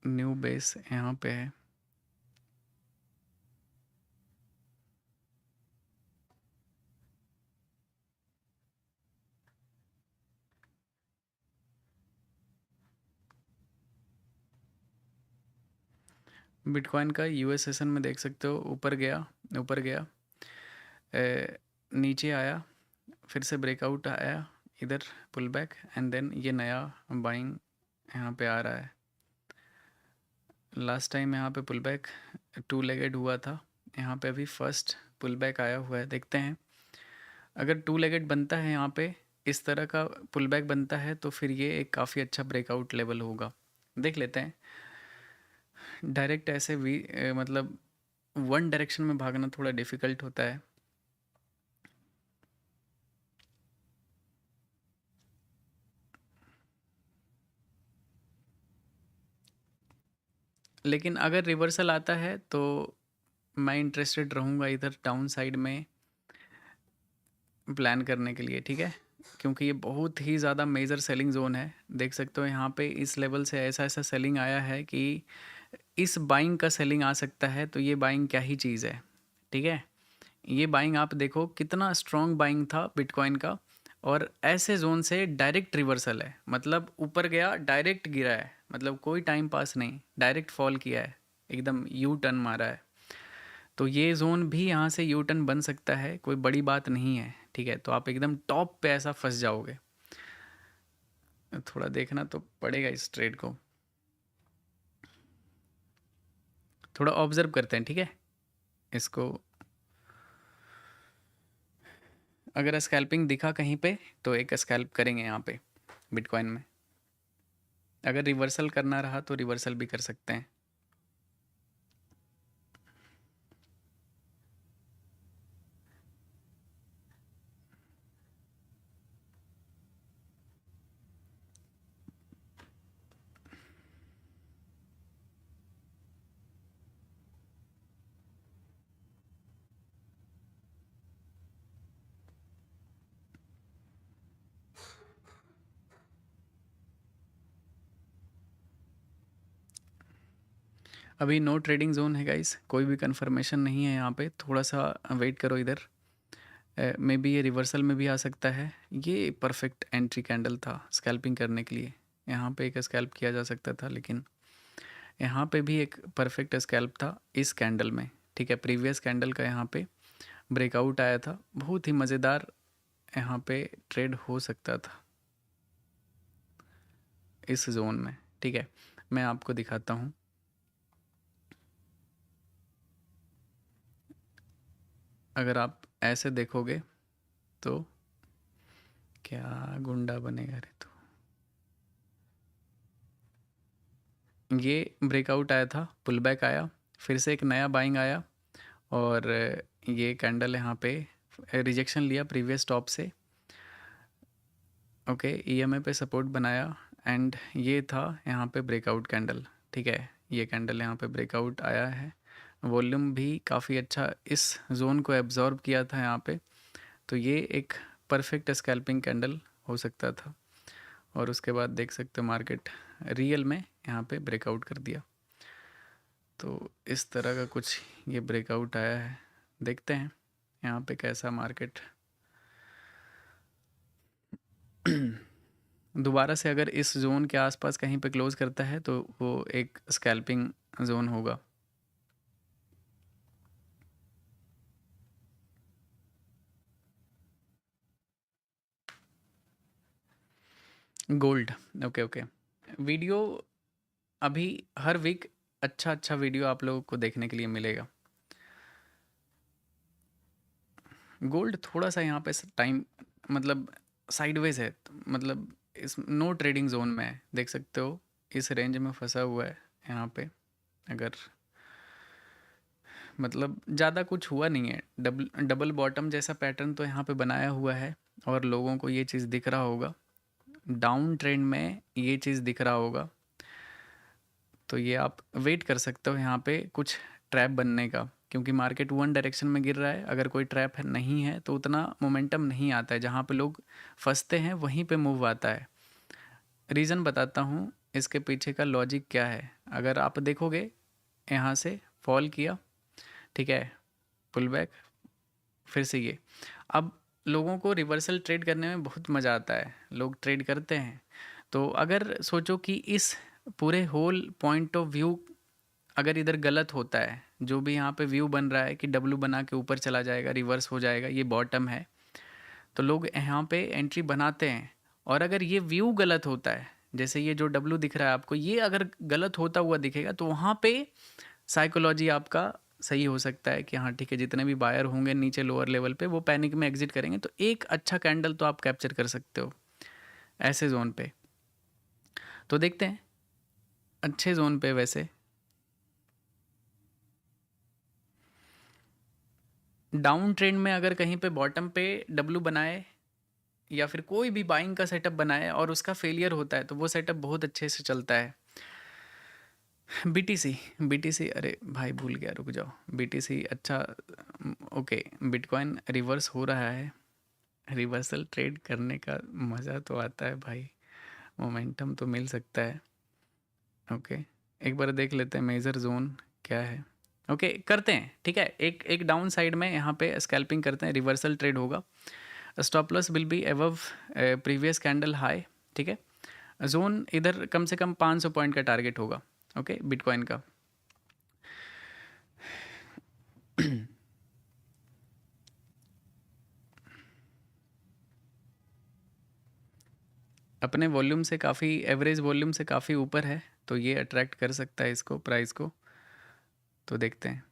न्यू बेस यहाँ पे है। बिटकॉइन का यूएस सेशन में देख सकते हो, ऊपर गया, नीचे आया, फिर से ब्रेकआउट आया, इधर पुल बैक, एंड देन ये नया बाइंग यहाँ पे आ रहा है। लास्ट टाइम यहाँ पे पुल बैक 2 लेगेड हुआ था, यहाँ पे अभी फर्स्ट पुल बैक आया हुआ है। देखते हैं अगर 2 लेगेड बनता है यहाँ पे, इस तरह का पुल बैक बनता है तो फिर ये एक काफ़ी अच्छा ब्रेकआउट लेवल होगा। देख लेते हैं। डायरेक्ट ऐसे भी मतलब वन डायरेक्शन में भागना थोड़ा डिफ़िकल्ट होता है। लेकिन अगर रिवर्सल आता है तो मैं इंटरेस्टेड रहूँगा इधर डाउन साइड में प्लान करने के लिए, ठीक है। क्योंकि ये बहुत ही ज़्यादा मेजर सेलिंग जोन है। देख सकते हो यहाँ पे इस लेवल से ऐसा ऐसा सेलिंग आया है कि इस बाइंग का सेलिंग आ सकता है, तो ये बाइंग क्या ही चीज़ है, ठीक है। ये बाइंग आप देखो कितना स्ट्रॉन्ग बाइंग था बिटकॉइन का, और ऐसे जोन से डायरेक्ट रिवर्सल है, मतलब ऊपर गया डायरेक्ट गिरा है, मतलब कोई टाइम पास नहीं, डायरेक्ट फॉल किया है, एकदम यू टर्न मारा है। तो ये जोन भी यहाँ से यू टर्न बन सकता है, कोई बड़ी बात नहीं है, ठीक है। तो आप एकदम टॉप पे ऐसा फंस जाओगे। थोड़ा देखना तो पड़ेगा इस ट्रेड को, थोड़ा ऑब्जर्व करते हैं, ठीक है इसको। अगर स्कैल्पिंग दिखा कहीं पे तो एक स्कैल्प करेंगे यहाँ पे बिटकॉइन में। अगर रिवर्सल करना रहा तो रिवर्सल भी कर सकते हैं। अभी नो ट्रेडिंग जोन है गाइस, कोई भी कंफर्मेशन नहीं है यहाँ पे, थोड़ा सा वेट करो इधर। मे बी ये रिवर्सल में भी आ सकता है। ये परफेक्ट एंट्री कैंडल था स्कैल्पिंग करने के लिए, यहाँ पे एक स्कैल्प किया जा सकता था, लेकिन यहाँ पे भी एक परफेक्ट स्कैल्प था इस कैंडल में, ठीक है। प्रीवियस कैंडल का यहाँ पे ब्रेकआउट आया था, बहुत ही मज़ेदार यहाँ पे ट्रेड हो सकता था इस जोन में, ठीक है। मैं आपको दिखाता हूँ। अगर आप ऐसे देखोगे तो क्या गुंडा बनेगा रे तू। ये ब्रेकआउट आया था, पुल बैक आया, फिर से एक नया बाइंग आया और ये कैंडल यहाँ पे रिजेक्शन लिया प्रीवियस टॉप से। ओके, ईएमए पे सपोर्ट बनाया एंड ये था यहाँ पे ब्रेकआउट कैंडल। ठीक है, ये कैंडल यहाँ पे ब्रेकआउट आया है, वॉल्यूम भी काफ़ी अच्छा इस जोन को एब्जॉर्ब किया था यहाँ पे। तो ये एक परफेक्ट स्कैल्पिंग कैंडल हो सकता था और उसके बाद देख सकते हो मार्केट रियल में यहाँ पे ब्रेकआउट कर दिया। तो इस तरह का कुछ ये ब्रेकआउट आया है, देखते हैं यहाँ पे कैसा मार्केट दोबारा से अगर इस जोन के आसपास कहीं पे क्लोज करता है तो वो एक स्कैल्पिंग जोन होगा। Gold, okay okay. वीडियो अभी हर वीक अच्छा अच्छा वीडियो आप लोगों को देखने के लिए मिलेगा। गोल्ड थोड़ा सा यहाँ पे टाइम मतलब साइडवेज है, मतलब इस नो ट्रेडिंग जोन में है, देख सकते हो इस रेंज में फंसा हुआ है यहाँ पे। अगर मतलब ज़्यादा कुछ हुआ नहीं है, डबल डबल बॉटम जैसा पैटर्न तो यहाँ पे बनाया हुआ है और लोगों को ये चीज़ दिख रहा होगा, डाउन ट्रेंड में ये चीज़ दिख रहा होगा। तो ये आप वेट कर सकते हो यहाँ पे कुछ ट्रैप बनने का, क्योंकि मार्केट वन डायरेक्शन में गिर रहा है। अगर कोई ट्रैप नहीं है तो उतना मोमेंटम नहीं आता है, जहाँ पे लोग फंसते हैं वहीं पे मूव आता है। रीज़न बताता हूँ इसके पीछे का लॉजिक क्या है। अगर आप देखोगे यहाँ से फॉल किया, ठीक है, पुल बैक, फिर से ये, अब लोगों को रिवर्सल ट्रेड करने में बहुत मज़ा आता है, लोग ट्रेड करते हैं। तो अगर सोचो कि इस पूरे होल पॉइंट ऑफ व्यू अगर इधर गलत होता है, जो भी यहाँ पे व्यू बन रहा है कि डब्लू बना के ऊपर चला जाएगा, रिवर्स हो जाएगा, ये बॉटम है, तो लोग यहाँ पे एंट्री बनाते हैं। और अगर ये व्यू गलत होता है, जैसे ये जो डब्लू दिख रहा है आपको, ये अगर गलत होता हुआ दिखेगा तो वहाँ पे साइकोलॉजी आपका सही हो सकता है कि हाँ ठीक है, जितने भी बायर होंगे नीचे लोअर लेवल पे वो पैनिक में एग्जिट करेंगे। तो एक अच्छा कैंडल तो आप कैप्चर कर सकते हो ऐसे जोन पे। तो देखते हैं अच्छे जोन पे वैसे डाउन ट्रेंड में अगर कहीं पे बॉटम पे डब्लू बनाए या फिर कोई भी बाइंग का सेटअप बनाए और उसका फेलियर होता है तो वो सेटअप बहुत अच्छे से चलता है। बीटीसी, बीटीसी, अरे भाई भूल गया, रुक जाओ। बीटीसी अच्छा, ओके, बिटकॉइन रिवर्स हो रहा है, रिवर्सल ट्रेड करने का मज़ा तो आता है भाई, मोमेंटम तो मिल सकता है। ओके, एक बार देख लेते हैं मेजर जोन क्या है। ओके, करते हैं, ठीक है, एक एक डाउन साइड में यहाँ पे स्कैल्पिंग करते हैं, रिवर्सल ट्रेड होगा। Stop loss will be above previous candle high, ठीक है। जोन इधर कम से कम 500 पॉइंट का टारगेट होगा, ओके, बिटकॉइन का। अपने वॉल्यूम से काफ़ी, एवरेज वॉल्यूम से काफ़ी ऊपर है, तो ये अट्रैक्ट कर सकता है इसको, प्राइस को। तो देखते हैं।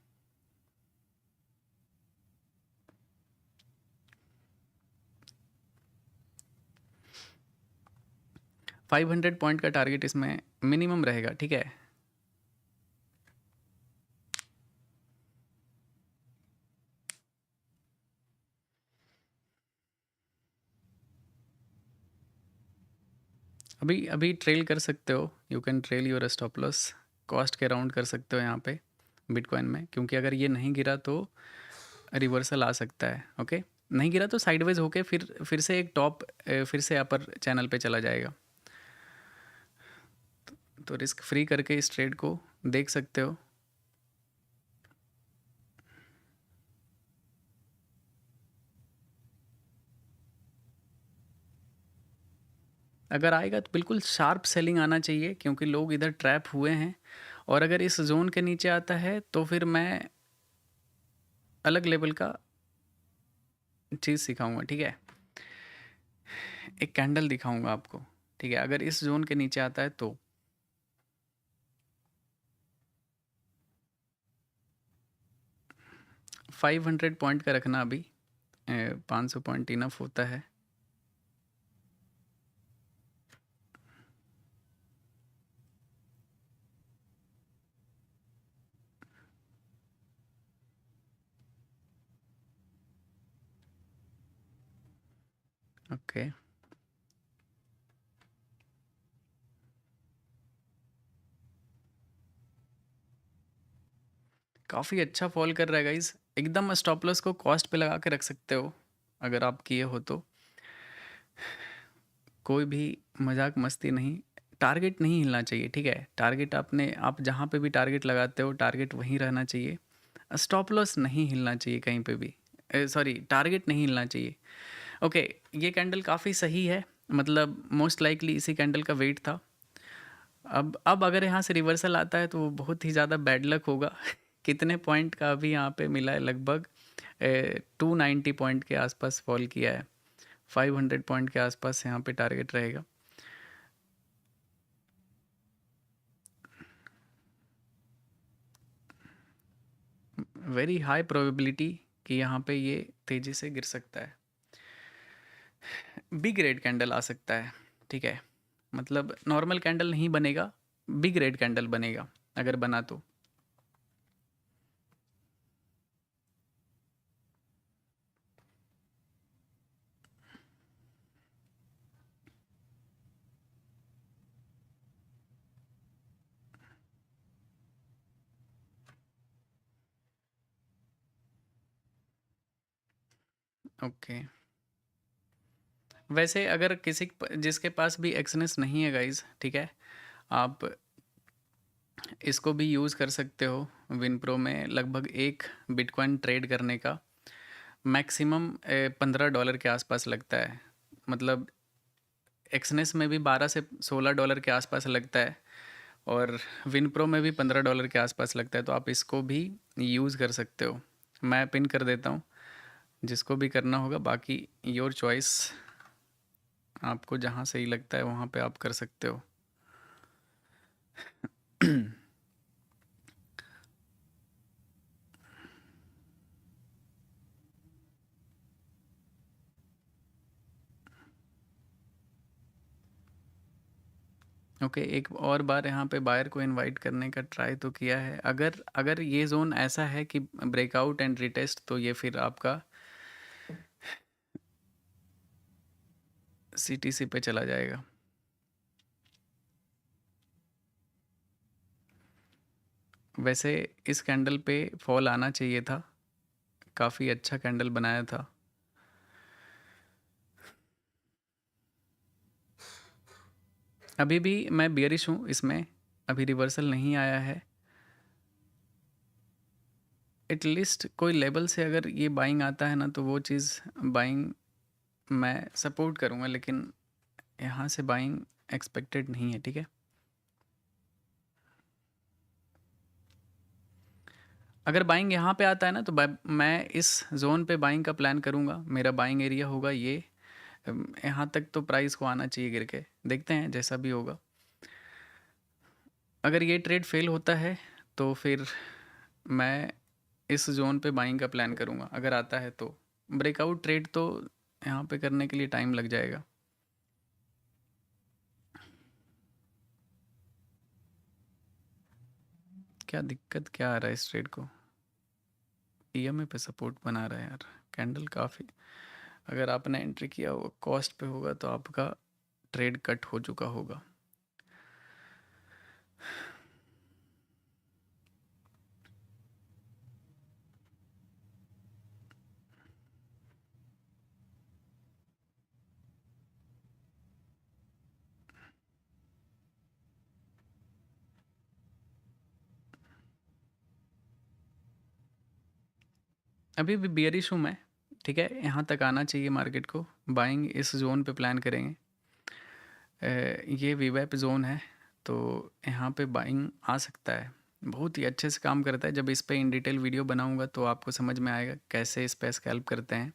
फाइव 500 पॉइंट का टारगेट इसमें मिनिमम रहेगा, ठीक है। अभी अभी ट्रेल कर सकते हो, you can trail your stop loss, cost के राउंड कर सकते हो यहाँ पे बिटकॉइन में, क्योंकि अगर ये नहीं गिरा तो रिवर्सल आ सकता है। ओके, नहीं गिरा तो साइडवेज होके फिर से एक टॉप, फिर से अपर चैनल पे चला जाएगा। तो रिस्क फ्री करके इस ट्रेड को देख सकते हो। अगर आएगा तो बिल्कुल शार्प सेलिंग आना चाहिए, क्योंकि लोग इधर ट्रैप हुए हैं। और अगर इस जोन के नीचे आता है तो फिर मैं अलग लेवल का चीज़ सिखाऊंगा, ठीक है, एक कैंडल दिखाऊंगा आपको, ठीक है। अगर इस जोन के नीचे आता है तो 500 पॉइंट का रखना अभी, 500 पॉइंट इनफ होता है। ओके, काफ़ी अच्छा फॉल कर रहा है गाइस। एकदम स्टॉप लॉस को कॉस्ट पे लगा के रख सकते हो अगर आप किए हो तो। कोई भी मजाक मस्ती नहीं, टारगेट नहीं हिलना चाहिए, ठीक है। टारगेट आपने, आप जहाँ पे भी टारगेट लगाते हो टारगेट वहीं रहना चाहिए। स्टॉप लॉस नहीं हिलना चाहिए कहीं पे भी, सॉरी टारगेट नहीं हिलना चाहिए। ओके, ये कैंडल काफ़ी सही है, मतलब मोस्ट लाइकली इसी कैंडल का वेट था। अब अगर यहाँ से रिवर्सल आता है तो वो बहुत ही ज़्यादा बैड लक होगा। कितने पॉइंट का अभी यहाँ पे मिला है, लगभग 290 पॉइंट के आसपास फॉल किया है। 500 पॉइंट के आसपास यहाँ पे टारगेट रहेगा। वेरी हाई प्रोबेबिलिटी कि यहाँ पे ये तेज़ी से गिर सकता है। बिग रेड कैंडल आ सकता है, ठीक है। मतलब नॉर्मल कैंडल नहीं बनेगा, बिग रेड कैंडल बनेगा अगर बना तो। ओके, वैसे अगर जिसके पास भी एक्सनेस नहीं है गाइज, ठीक है, आप इसको भी यूज़ कर सकते हो। विनप्रो में लगभग एक बिटकॉइन ट्रेड करने का मैक्सिमम $15 के आसपास लगता है। मतलब एक्सनेस में भी 12 से 16 डॉलर के आसपास लगता है, और विनप्रो में भी $15 के आसपास लगता है। तो आप इसको भी यूज़ कर सकते हो। मैं पिन कर देता हूँ, जिसको भी करना होगा, बाकी योर चॉइस, आपको जहाँ सही लगता है वहाँ पे आप कर सकते हो। ओके, एक और बार यहाँ पे बायर को इनवाइट करने का ट्राई तो किया है। अगर अगर ये जोन ऐसा है कि ब्रेकआउट एंड रिटेस्ट, तो ये फिर आपका सीटीसी पे चला जाएगा। वैसे इस कैंडल पे फॉल आना चाहिए था, काफ़ी अच्छा कैंडल बनाया था। अभी भी मैं बियरिश हूँ इसमें, अभी रिवर्सल नहीं आया है। एटलीस्ट कोई लेवल से अगर ये बाइंग आता है ना, तो वो चीज़ बाइंग मैं सपोर्ट करूँगा, लेकिन यहाँ से बाइंग एक्सपेक्टेड नहीं है, ठीक है। अगर बाइंग यहाँ पे आता है ना, तो मैं इस जोन पे बाइंग का प्लान करूँगा। मेरा बाइंग एरिया होगा ये, यहाँ तक तो प्राइस को आना चाहिए गिर के, देखते हैं जैसा भी होगा। अगर ये ट्रेड फेल होता है तो फिर मैं इस जोन पे बाइंग का प्लान करूँगा, अगर आता है तो। ब्रेकआउट ट्रेड तो यहाँ पे करने के लिए टाइम लग जाएगा। क्या दिक्कत क्या आ रहा है इस ट्रेड को? ईएमए पे सपोर्ट बना रहा है यार कैंडल काफ़ी। अगर आपने एंट्री किया हुआ कॉस्ट पे होगा तो आपका ट्रेड कट हो चुका होगा। अभी भी बियरिश हूँ मैं, ठीक है। यहाँ तक आना चाहिए मार्केट को, बाइंग इस जोन पे प्लान करेंगे। ये वीवैप जोन है, तो यहाँ पे बाइंग आ सकता है। बहुत ही अच्छे से काम करता है। जब इस पे इन डिटेल वीडियो बनाऊंगा तो आपको समझ में आएगा कैसे इस पे स्कैल्प करते हैं।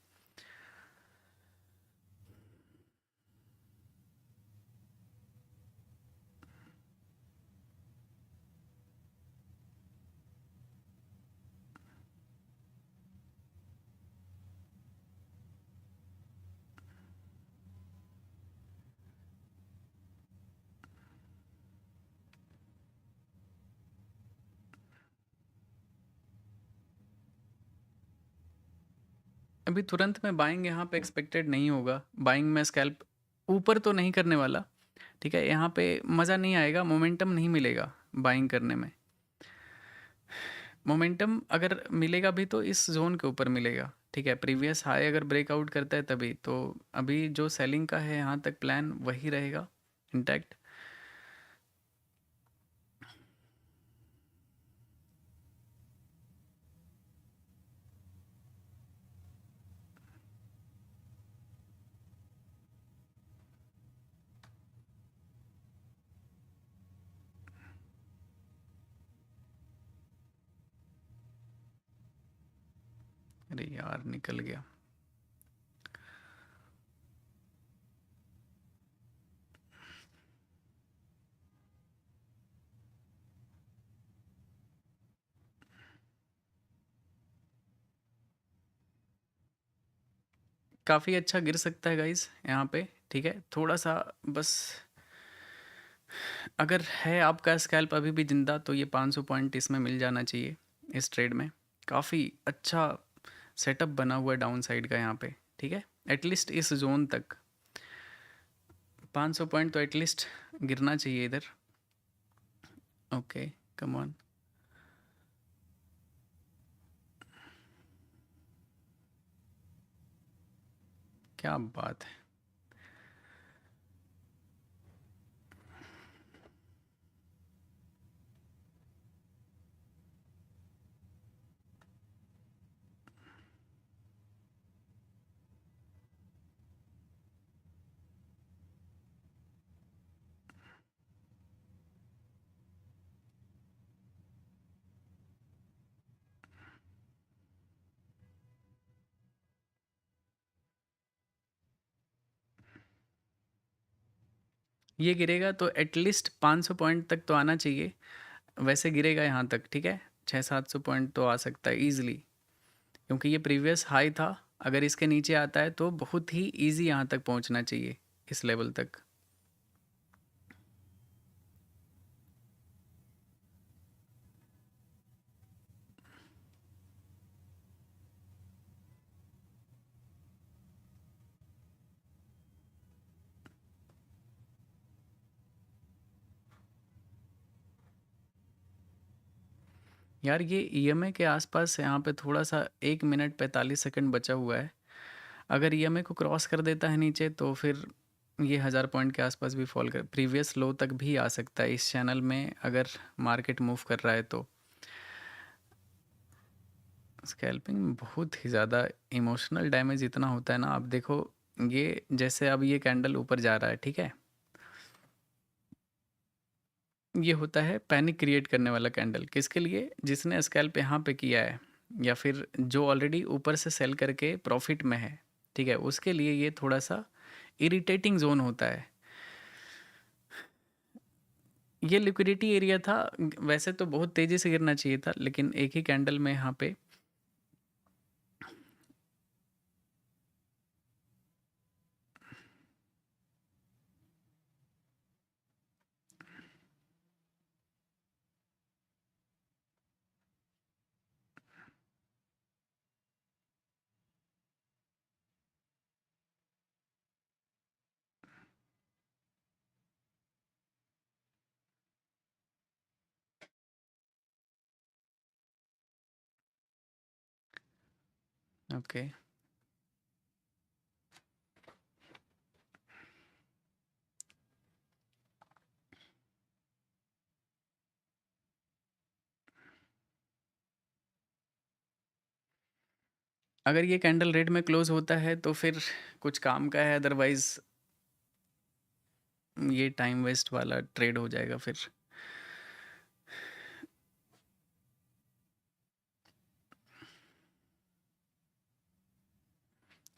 अभी तुरंत में बाइंग यहाँ पे एक्सपेक्टेड नहीं होगा। बाइंग में स्कैल्प ऊपर तो नहीं करने वाला, ठीक है? यहाँ पे मज़ा नहीं आएगा, मोमेंटम नहीं मिलेगा बाइंग करने में। मोमेंटम अगर मिलेगा भी तो इस ज़ोन के ऊपर मिलेगा, ठीक है? प्रीवियस हाई अगर ब्रेकआउट करता है तभी। तो अभी जो सेलिंग का है यहाँ तक प्लान वही रहेगा इंटैक्ट। अरे यार निकल गया। काफ़ी अच्छा गिर सकता है गाइस यहाँ पे, ठीक है? थोड़ा सा बस, अगर है आपका स्कैल्प अभी भी जिंदा तो ये 500 पॉइंट इसमें मिल जाना चाहिए इस ट्रेड में। काफ़ी अच्छा सेटअप बना हुआ है डाउन साइड का यहाँ पे, ठीक है? एटलीस्ट इस जोन तक 500 पॉइंट तो एटलीस्ट गिरना चाहिए इधर। Okay, come on. क्या बात है। ये गिरेगा तो एटलीस्ट 500 पॉइंट तक तो आना चाहिए। वैसे गिरेगा यहाँ तक, ठीक है? 600-700 पॉइंट तो आ सकता है ईजिली, क्योंकि ये प्रीवियस हाई था। अगर इसके नीचे आता है तो बहुत ही ईजी यहाँ तक पहुँचना चाहिए, इस लेवल तक। यार ये ईएमए के आसपास यहाँ पे थोड़ा सा 1 मिनट 45 सेकंड बचा हुआ है। अगर ईएमए को क्रॉस कर देता है नीचे तो फिर ये 1000 पॉइंट के आसपास भी फॉल कर प्रीवियस लो तक भी आ सकता है इस चैनल में, अगर मार्केट मूव कर रहा है तो। स्कैल्पिंग में बहुत ही ज़्यादा इमोशनल डैमेज इतना होता है ना। आप देखो, ये जैसे अब ये कैंडल ऊपर जा रहा है, ठीक है? ये होता है पैनिक क्रिएट करने वाला कैंडल। किसके लिए? जिसने स्कैल्प यहाँ पे किया है, या फिर जो ऑलरेडी ऊपर से सेल करके प्रॉफिट में है, ठीक है? उसके लिए ये थोड़ा सा इरिटेटिंग जोन होता है। ये लिक्विडिटी एरिया था। वैसे तो बहुत तेज़ी से गिरना चाहिए था, लेकिन एक ही कैंडल में यहाँ पे ओके। अगर ये कैंडल रेड में क्लोज होता है तो फिर कुछ काम का है, अदरवाइज ये टाइम वेस्ट वाला ट्रेड हो जाएगा फिर।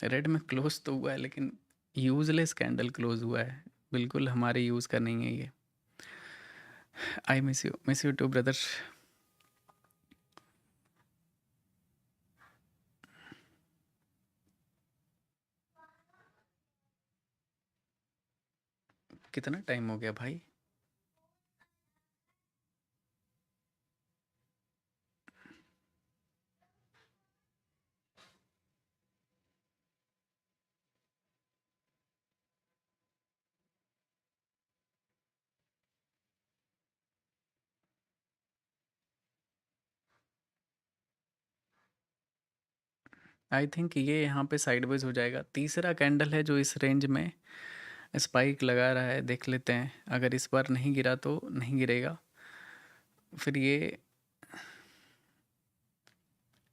रेड में क्लोज तो हुआ है, लेकिन यूजलेस कैंडल क्लोज हुआ है, बिल्कुल हमारे यूज़ का नहीं है ये। I miss you too brother. कितना टाइम हो गया भाई? आई थिंक ये यहाँ पे साइडवेज हो जाएगा। तीसरा कैंडल है जो इस रेंज में स्पाइक लगा रहा है, देख लेते हैं। अगर इस बार नहीं गिरा तो नहीं गिरेगा, फिर ये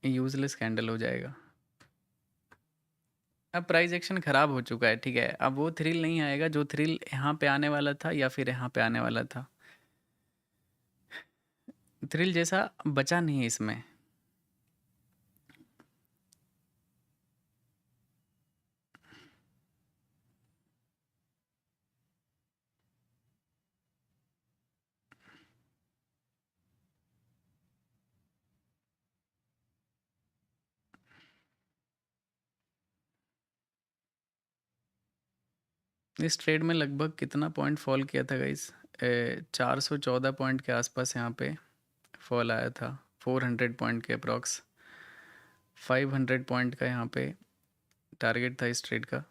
यूजलेस कैंडल हो जाएगा। अब प्राइस एक्शन ख़राब हो चुका है, ठीक है। अब वो थ्रिल नहीं आएगा जो थ्रिल यहाँ पे आने वाला था या फिर यहाँ पे आने वाला था। थ्रिल जैसा बचा नहीं है इसमें। इस ट्रेड में लगभग कितना पॉइंट फॉल किया था गाइस? 414 पॉइंट के आसपास यहाँ पे फॉल आया था, 400 पॉइंट के अप्रॉक्स। 500 पॉइंट का यहाँ पे टारगेट था इस ट्रेड का,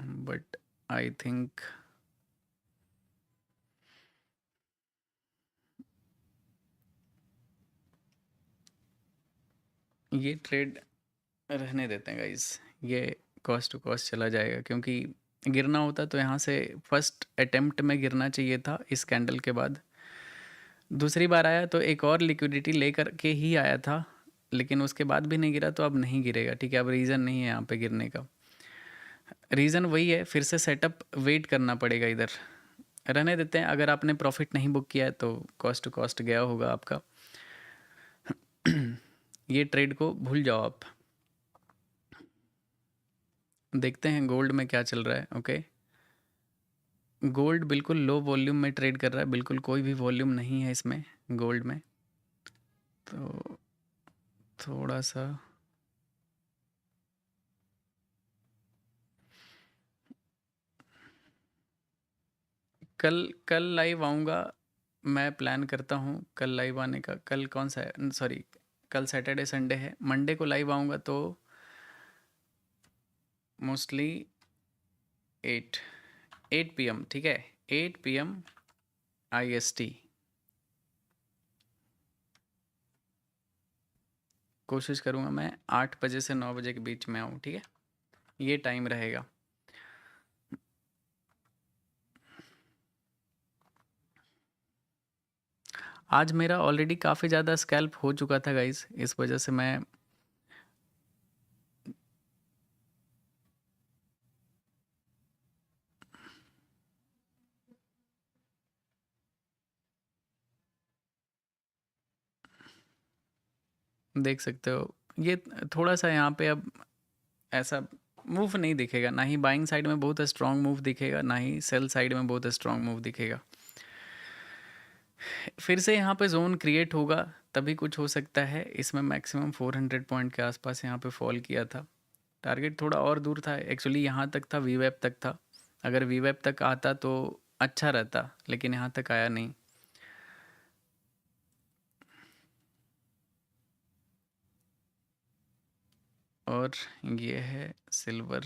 बट आई थिंक ये ट्रेड रहने देते हैं गाइस। ये कॉस्ट टू कॉस्ट चला जाएगा, क्योंकि गिरना होता तो यहाँ से फर्स्ट अटेम्प्ट में गिरना चाहिए था इस कैंडल के बाद। दूसरी बार आया तो एक और लिक्विडिटी लेकर के ही आया था, लेकिन उसके बाद भी नहीं गिरा, तो अब नहीं गिरेगा, ठीक है। अब रीज़न नहीं है यहाँ पे गिरने का। रीज़न वही है, फिर से सेटअप वेट करना पड़ेगा इधर। रहने देते हैं। अगर आपने प्रॉफिट नहीं बुक किया है तो कॉस्ट टू कॉस्ट गया होगा आपका। ये ट्रेड को भूल जाओ आप। देखते हैं गोल्ड में क्या चल रहा है। ओके, गोल्ड बिल्कुल लो वॉल्यूम में ट्रेड कर रहा है, बिल्कुल कोई भी वॉल्यूम नहीं है इसमें गोल्ड में। तो थोड़ा सा कल कल लाइव आऊँगा। मैं प्लान करता हूँ कल लाइव आने का। कल कौन सा है? सॉरी, कल सैटरडे संडे है। मंडे को लाइव आऊँगा तो मोस्टली 8 PM, ठीक है। 8 PM IST कोशिश करूँगा मैं 8 बजे से 9 बजे के बीच में आऊँ, ठीक है। ये टाइम रहेगा। आज मेरा ऑलरेडी काफ़ी ज़्यादा स्कैल्प हो चुका था गाइस, इस वजह से मैं देख सकते हो। ये थोड़ा सा यहाँ पे अब ऐसा मूव नहीं दिखेगा, ना ही बाइंग साइड में बहुत स्ट्रॉन्ग मूव दिखेगा, ना ही सेल साइड में बहुत स्ट्रॉन्ग मूव दिखेगा। फिर से यहाँ पे जोन क्रिएट होगा तभी कुछ हो सकता है। इसमें मैक्सिमम 400 पॉइंट के आसपास यहाँ पे फॉल किया था। टारगेट थोड़ा और दूर था एक्चुअली, यहाँ तक था, वीवेप तक था। अगर वीवेप तक आता तो अच्छा रहता, लेकिन यहाँ तक आया नहीं। और ये है सिल्वर।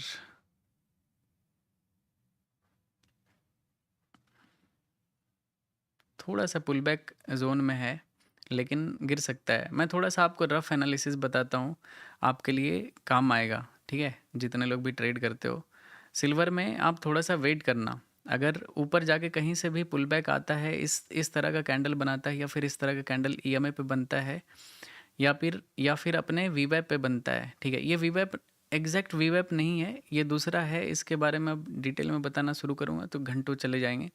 थोड़ा सा पुल बैक जोन में है, लेकिन गिर सकता है। मैं थोड़ा सा आपको रफ एनालिसिस बताता हूँ, आपके लिए काम आएगा, ठीक है। जितने लोग भी ट्रेड करते हो सिल्वर में, आप थोड़ा सा वेट करना। अगर ऊपर जाके कहीं से भी पुल बैक आता है, इस तरह का कैंडल बनाता है, या फिर इस तरह का कैंडल EMA पे बनता है, या फिर अपने वीवेप पे बनता है, ठीक है। ये वीवेप एग्जैक्ट वीवेप नहीं है, ये दूसरा है। इसके बारे में अब डिटेल में बताना शुरू करूँगा तो घंटों चले जाएंगे।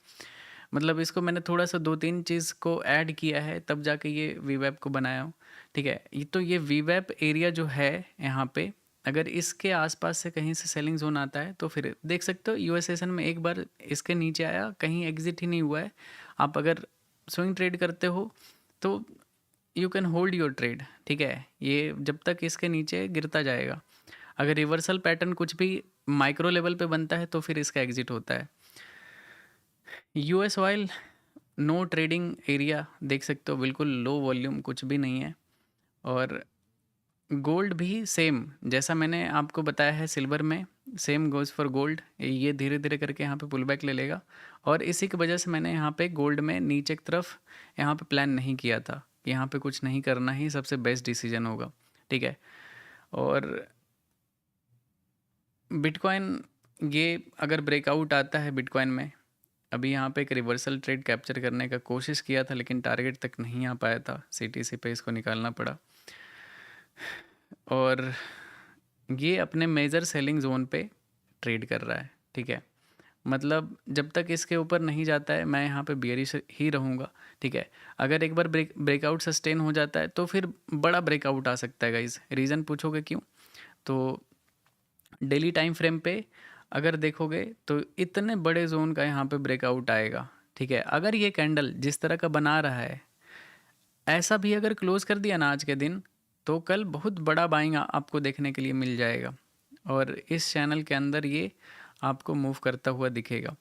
मतलब इसको मैंने थोड़ा सा 2-3 चीज़ को ऐड किया है, तब जाके ये वीवेप को बनाया हूँ, ठीक है। ये तो ये वीवेप एरिया जो है यहाँ पे, अगर इसके आसपास से कहीं से सेलिंग जोन आता है तो फिर देख सकते हो यूएस सेशन में एक बार इसके नीचे आया, कहीं एग्जिट ही नहीं हुआ है। आप अगर स्विंग ट्रेड करते हो तो you can hold your trade, ठीक है। ये जब तक इसके नीचे गिरता जाएगा। अगर रिवर्सल पैटर्न कुछ भी माइक्रो लेवल पे बनता है तो फिर इसका एग्जिट होता है। US oil no trading area, देख सकते हो बिल्कुल लो वॉल्यूम, कुछ भी नहीं है। और गोल्ड भी सेम, जैसा मैंने आपको बताया है सिल्वर में, सेम गोज़ फॉर गोल्ड। ये धीरे धीरे करके यहाँ पे पुल बैक ले लेगा, और इसी की वजह से मैंने यहाँ पे गोल्ड में नीचे की तरफ यहाँ पे प्लान नहीं किया था कि यहाँ पे कुछ नहीं करना ही सबसे बेस्ट डिसीजन होगा, ठीक है। और बिटकॉइन ये अगर ब्रेकआउट आता है बिटकॉइन में, अभी यहाँ पे एक रिवर्सल ट्रेड कैप्चर करने का कोशिश किया था लेकिन टारगेट तक नहीं आ पाया था, सीटीसी पे इसको निकालना पड़ा। और ये अपने मेजर सेलिंग जोन पे ट्रेड कर रहा है, ठीक है। मतलब जब तक इसके ऊपर नहीं जाता है मैं यहाँ पे बियरिश ही रहूँगा, ठीक है। अगर एक बार ब्रेकआउट सस्टेन हो जाता है तो फिर बड़ा ब्रेकआउट आ सकता है गाइज। रीज़न पूछोगे क्यों, तो डेली टाइम फ्रेम पे अगर देखोगे तो इतने बड़े जोन का यहाँ पे ब्रेकआउट आएगा, ठीक है। अगर ये कैंडल जिस तरह का बना रहा है ऐसा भी अगर क्लोज कर दिया ना आज के दिन, तो कल बहुत बड़ा बाइंग आपको देखने के लिए मिल जाएगा और इस चैनल के अंदर ये आपको मूव करता हुआ दिखेगा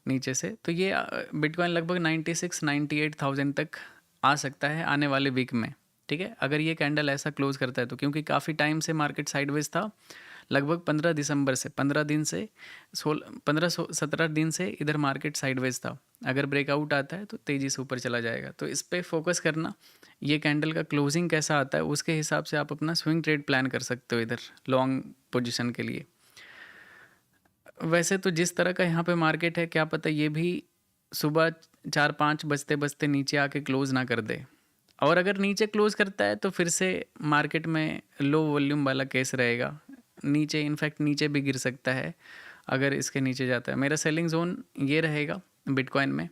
नीचे से। तो ये बिटकॉइन लगभग 96-98,000 तक आ सकता है आने वाले वीक में, ठीक है। अगर ये कैंडल ऐसा क्लोज करता है तो, क्योंकि काफ़ी टाइम से मार्केट साइडवेज था, लगभग 15 दिसंबर से 15 दिन से 17 दिन से इधर मार्केट साइडवेज था। अगर ब्रेकआउट आता है तो तेज़ी से ऊपर चला जाएगा, तो इस पर फोकस करना। ये कैंडल का क्लोजिंग कैसा आता है उसके हिसाब से आप अपना स्विंग ट्रेड प्लान कर सकते हो इधर लॉन्ग पोजीशन के लिए। वैसे तो जिस तरह का यहाँ पे मार्केट है, क्या पता ये भी सुबह 4-5 बजते बजते नीचे आके क्लोज ना कर दे, और अगर नीचे क्लोज करता है तो फिर से मार्केट में लो वॉल्यूम वाला केस रहेगा, नीचे इनफैक्ट नीचे भी गिर सकता है अगर इसके नीचे जाता है। मेरा सेलिंग जोन ये रहेगा बिटकॉइन में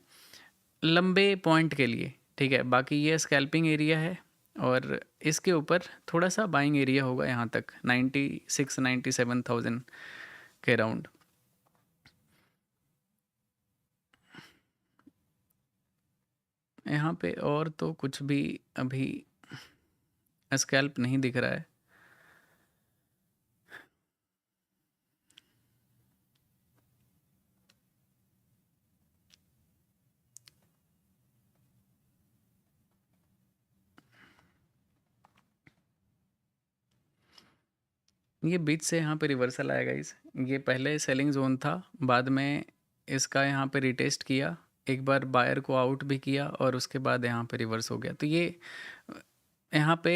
लंबे पॉइंट के लिए, ठीक है। बाकी ये स्कैल्पिंग एरिया है और इसके ऊपर थोड़ा सा बाइंग एरिया होगा यहाँ तक 96-97,000 के राउंड। यहाँ पे और तो कुछ भी अभी स्कैल्प नहीं दिख रहा है। ये बीच से यहाँ पे रिवर्सल आएगा इस, ये पहले सेलिंग जोन था, बाद में इसका यहाँ पे रिटेस्ट किया, एक बार बायर को आउट भी किया और उसके बाद यहाँ पे रिवर्स हो गया। तो ये यहाँ पे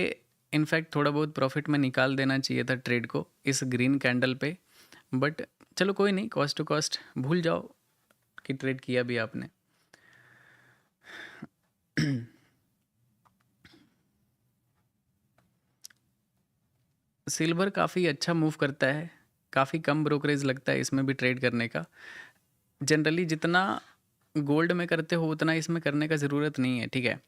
इनफैक्ट थोड़ा बहुत प्रॉफिट में निकाल देना चाहिए था ट्रेड को इस ग्रीन कैंडल पे, बट चलो कोई नहीं, कॉस्ट टू कॉस्ट भूल जाओ कि ट्रेड किया भी आपने। सिल्वर काफ़ी अच्छा मूव करता है, काफ़ी कम ब्रोकरेज लगता है इसमें भी ट्रेड करने का। जनरली जितना गोल्ड में करते हो उतना इसमें करने का ज़रूरत नहीं है, ठीक है।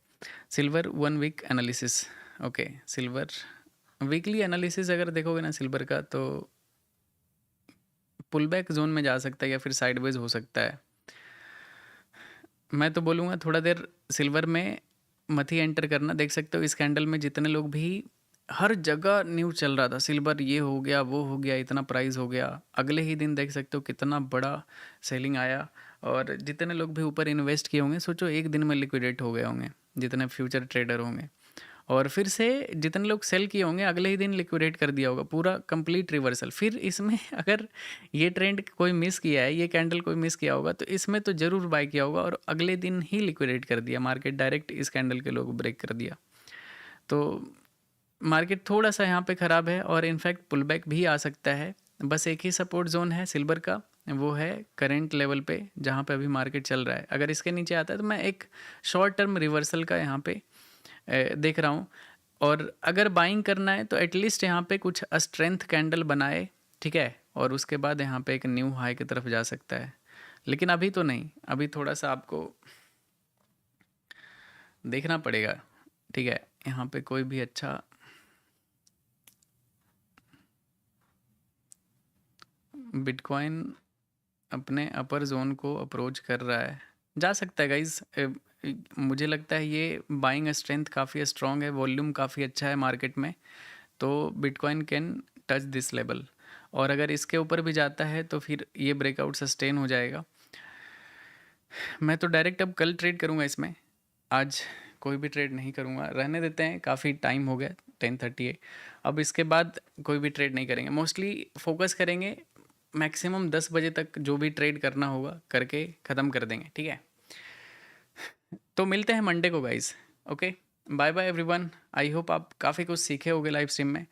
Silver 1 week analysis, okay. Silver weekly analysis अगर देखोगे ना सिल्वर का, तो पुल बैक जोन में जा सकता है या फिर साइडवेज हो सकता है। मैं तो बोलूँगा थोड़ा देर सिल्वर में मत ही एंटर करना। देख सकते हो इस कैंडल में जितने लोग भी, हर जगह न्यूज़ चल रहा था सिल्वर ये हो गया वो हो गया इतना प्राइस हो गया, अगले ही दिन देख सकते हो कितना बड़ा सेलिंग आया, और जितने लोग भी ऊपर इन्वेस्ट किए होंगे सोचो एक दिन में लिक्विडेट हो गए होंगे जितने फ्यूचर ट्रेडर होंगे, और फिर से जितने लोग सेल किए होंगे अगले ही दिन लिक्विडेट कर दिया होगा, पूरा कंप्लीट रिवर्सल। फिर इसमें अगर ये ट्रेंड कोई मिस किया है, ये कैंडल कोई मिस किया होगा तो इसमें तो ज़रूर बाय किया होगा और अगले दिन ही लिक्विडेट कर दिया मार्केट, डायरेक्ट इस कैंडल के लोग ब्रेक कर दिया। तो मार्केट थोड़ा सा यहाँ पे ख़राब है और इनफैक्ट पुल बैक भी आ सकता है। बस एक ही सपोर्ट जोन है सिल्वर का, वो है करंट लेवल पे जहाँ पे अभी मार्केट चल रहा है। अगर इसके नीचे आता है तो मैं एक शॉर्ट टर्म रिवर्सल का यहाँ पे देख रहा हूँ, और अगर बाइंग करना है तो एटलीस्ट यहाँ पे कुछ स्ट्रेंथ कैंडल बनाए, ठीक है, और उसके बाद यहाँ पे एक न्यू हाई की तरफ जा सकता है, लेकिन अभी तो नहीं, अभी थोड़ा सा आपको देखना पड़ेगा, ठीक है। यहाँ पे कोई भी अच्छा बिटकॉइन अपने अपर जोन को अप्रोच कर रहा है, जा सकता है गाइज। मुझे लगता है ये बाइंग स्ट्रेंथ काफ़ी स्ट्रॉन्ग है, वॉल्यूम काफ़ी अच्छा है मार्केट में, तो bitcoin can touch this level, और अगर इसके ऊपर भी जाता है तो फिर ये ब्रेकआउट सस्टेन हो जाएगा। मैं तो डायरेक्ट अब कल ट्रेड करूँगा इसमें, आज कोई भी ट्रेड नहीं करूँगा, रहने देते हैं, काफ़ी टाइम हो गया 10:30 है। अब इसके बाद कोई भी ट्रेड नहीं करेंगे, मोस्टली फोकस करेंगे मैक्सिमम 10 बजे तक, जो भी ट्रेड करना होगा करके ख़त्म कर देंगे, ठीक है। तो मिलते हैं मंडे को guys, okay. Bye bye everyone, I hope आप काफ़ी कुछ सीखे होगे लाइव स्ट्रीम में।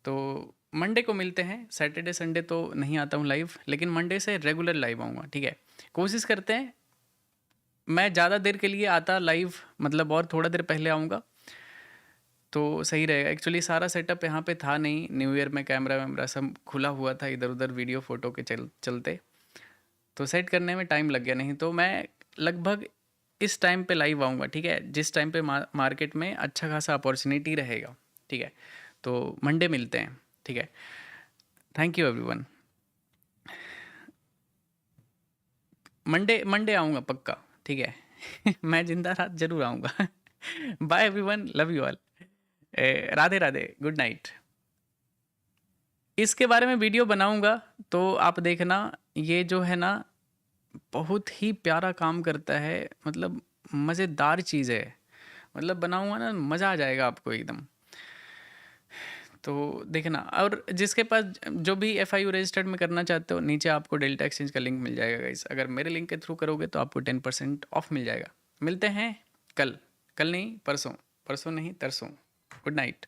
तो मंडे को मिलते हैं। सैटरडे संडे तो नहीं आता हूँ लाइव, लेकिन मंडे से रेगुलर लाइव आऊँगा, ठीक है। कोशिश करते हैं मैं ज़्यादा देर के लिए आता लाइव, मतलब और थोड़ा देर पहले आऊँगा तो सही रहेगा। एक्चुअली सारा सेटअप यहाँ पे था नहीं, न्यू ईयर में कैमरा वैमरा सब खुला हुआ था इधर उधर वीडियो फ़ोटो के चलते, तो सेट करने में टाइम लग गया। नहीं तो मैं लगभग इस टाइम पे लाइव आऊँगा, ठीक है, जिस टाइम पे मार्केट में अच्छा खासा अपॉर्चुनिटी रहेगा, ठीक है। तो मंडे मिलते हैं, ठीक है। Thank you everyone. Monday Monday आऊँगा पक्का, ठीक है। मैं जिंदा रात जरूर आऊँगा। Bye everyone, love you all. Radhe Radhe, good night. इसके बारे में वीडियो बनाऊंगा तो आप देखना, ये जो है ना बहुत ही प्यारा काम करता है, मतलब मज़ेदार चीज़ है, मतलब बनाऊंगा ना मज़ा आ जाएगा आपको एकदम। तो देखना, और जिसके पास जो भी FIU रजिस्टर्ड में करना चाहते हो, नीचे आपको डेल्टा एक्सचेंज का लिंक मिल जाएगा गाइस। अगर मेरे लिंक के थ्रू करोगे तो आपको 10% ऑफ मिल जाएगा। मिलते हैं कल, कल नहीं परसों, परसों नहीं तरसों। Good night.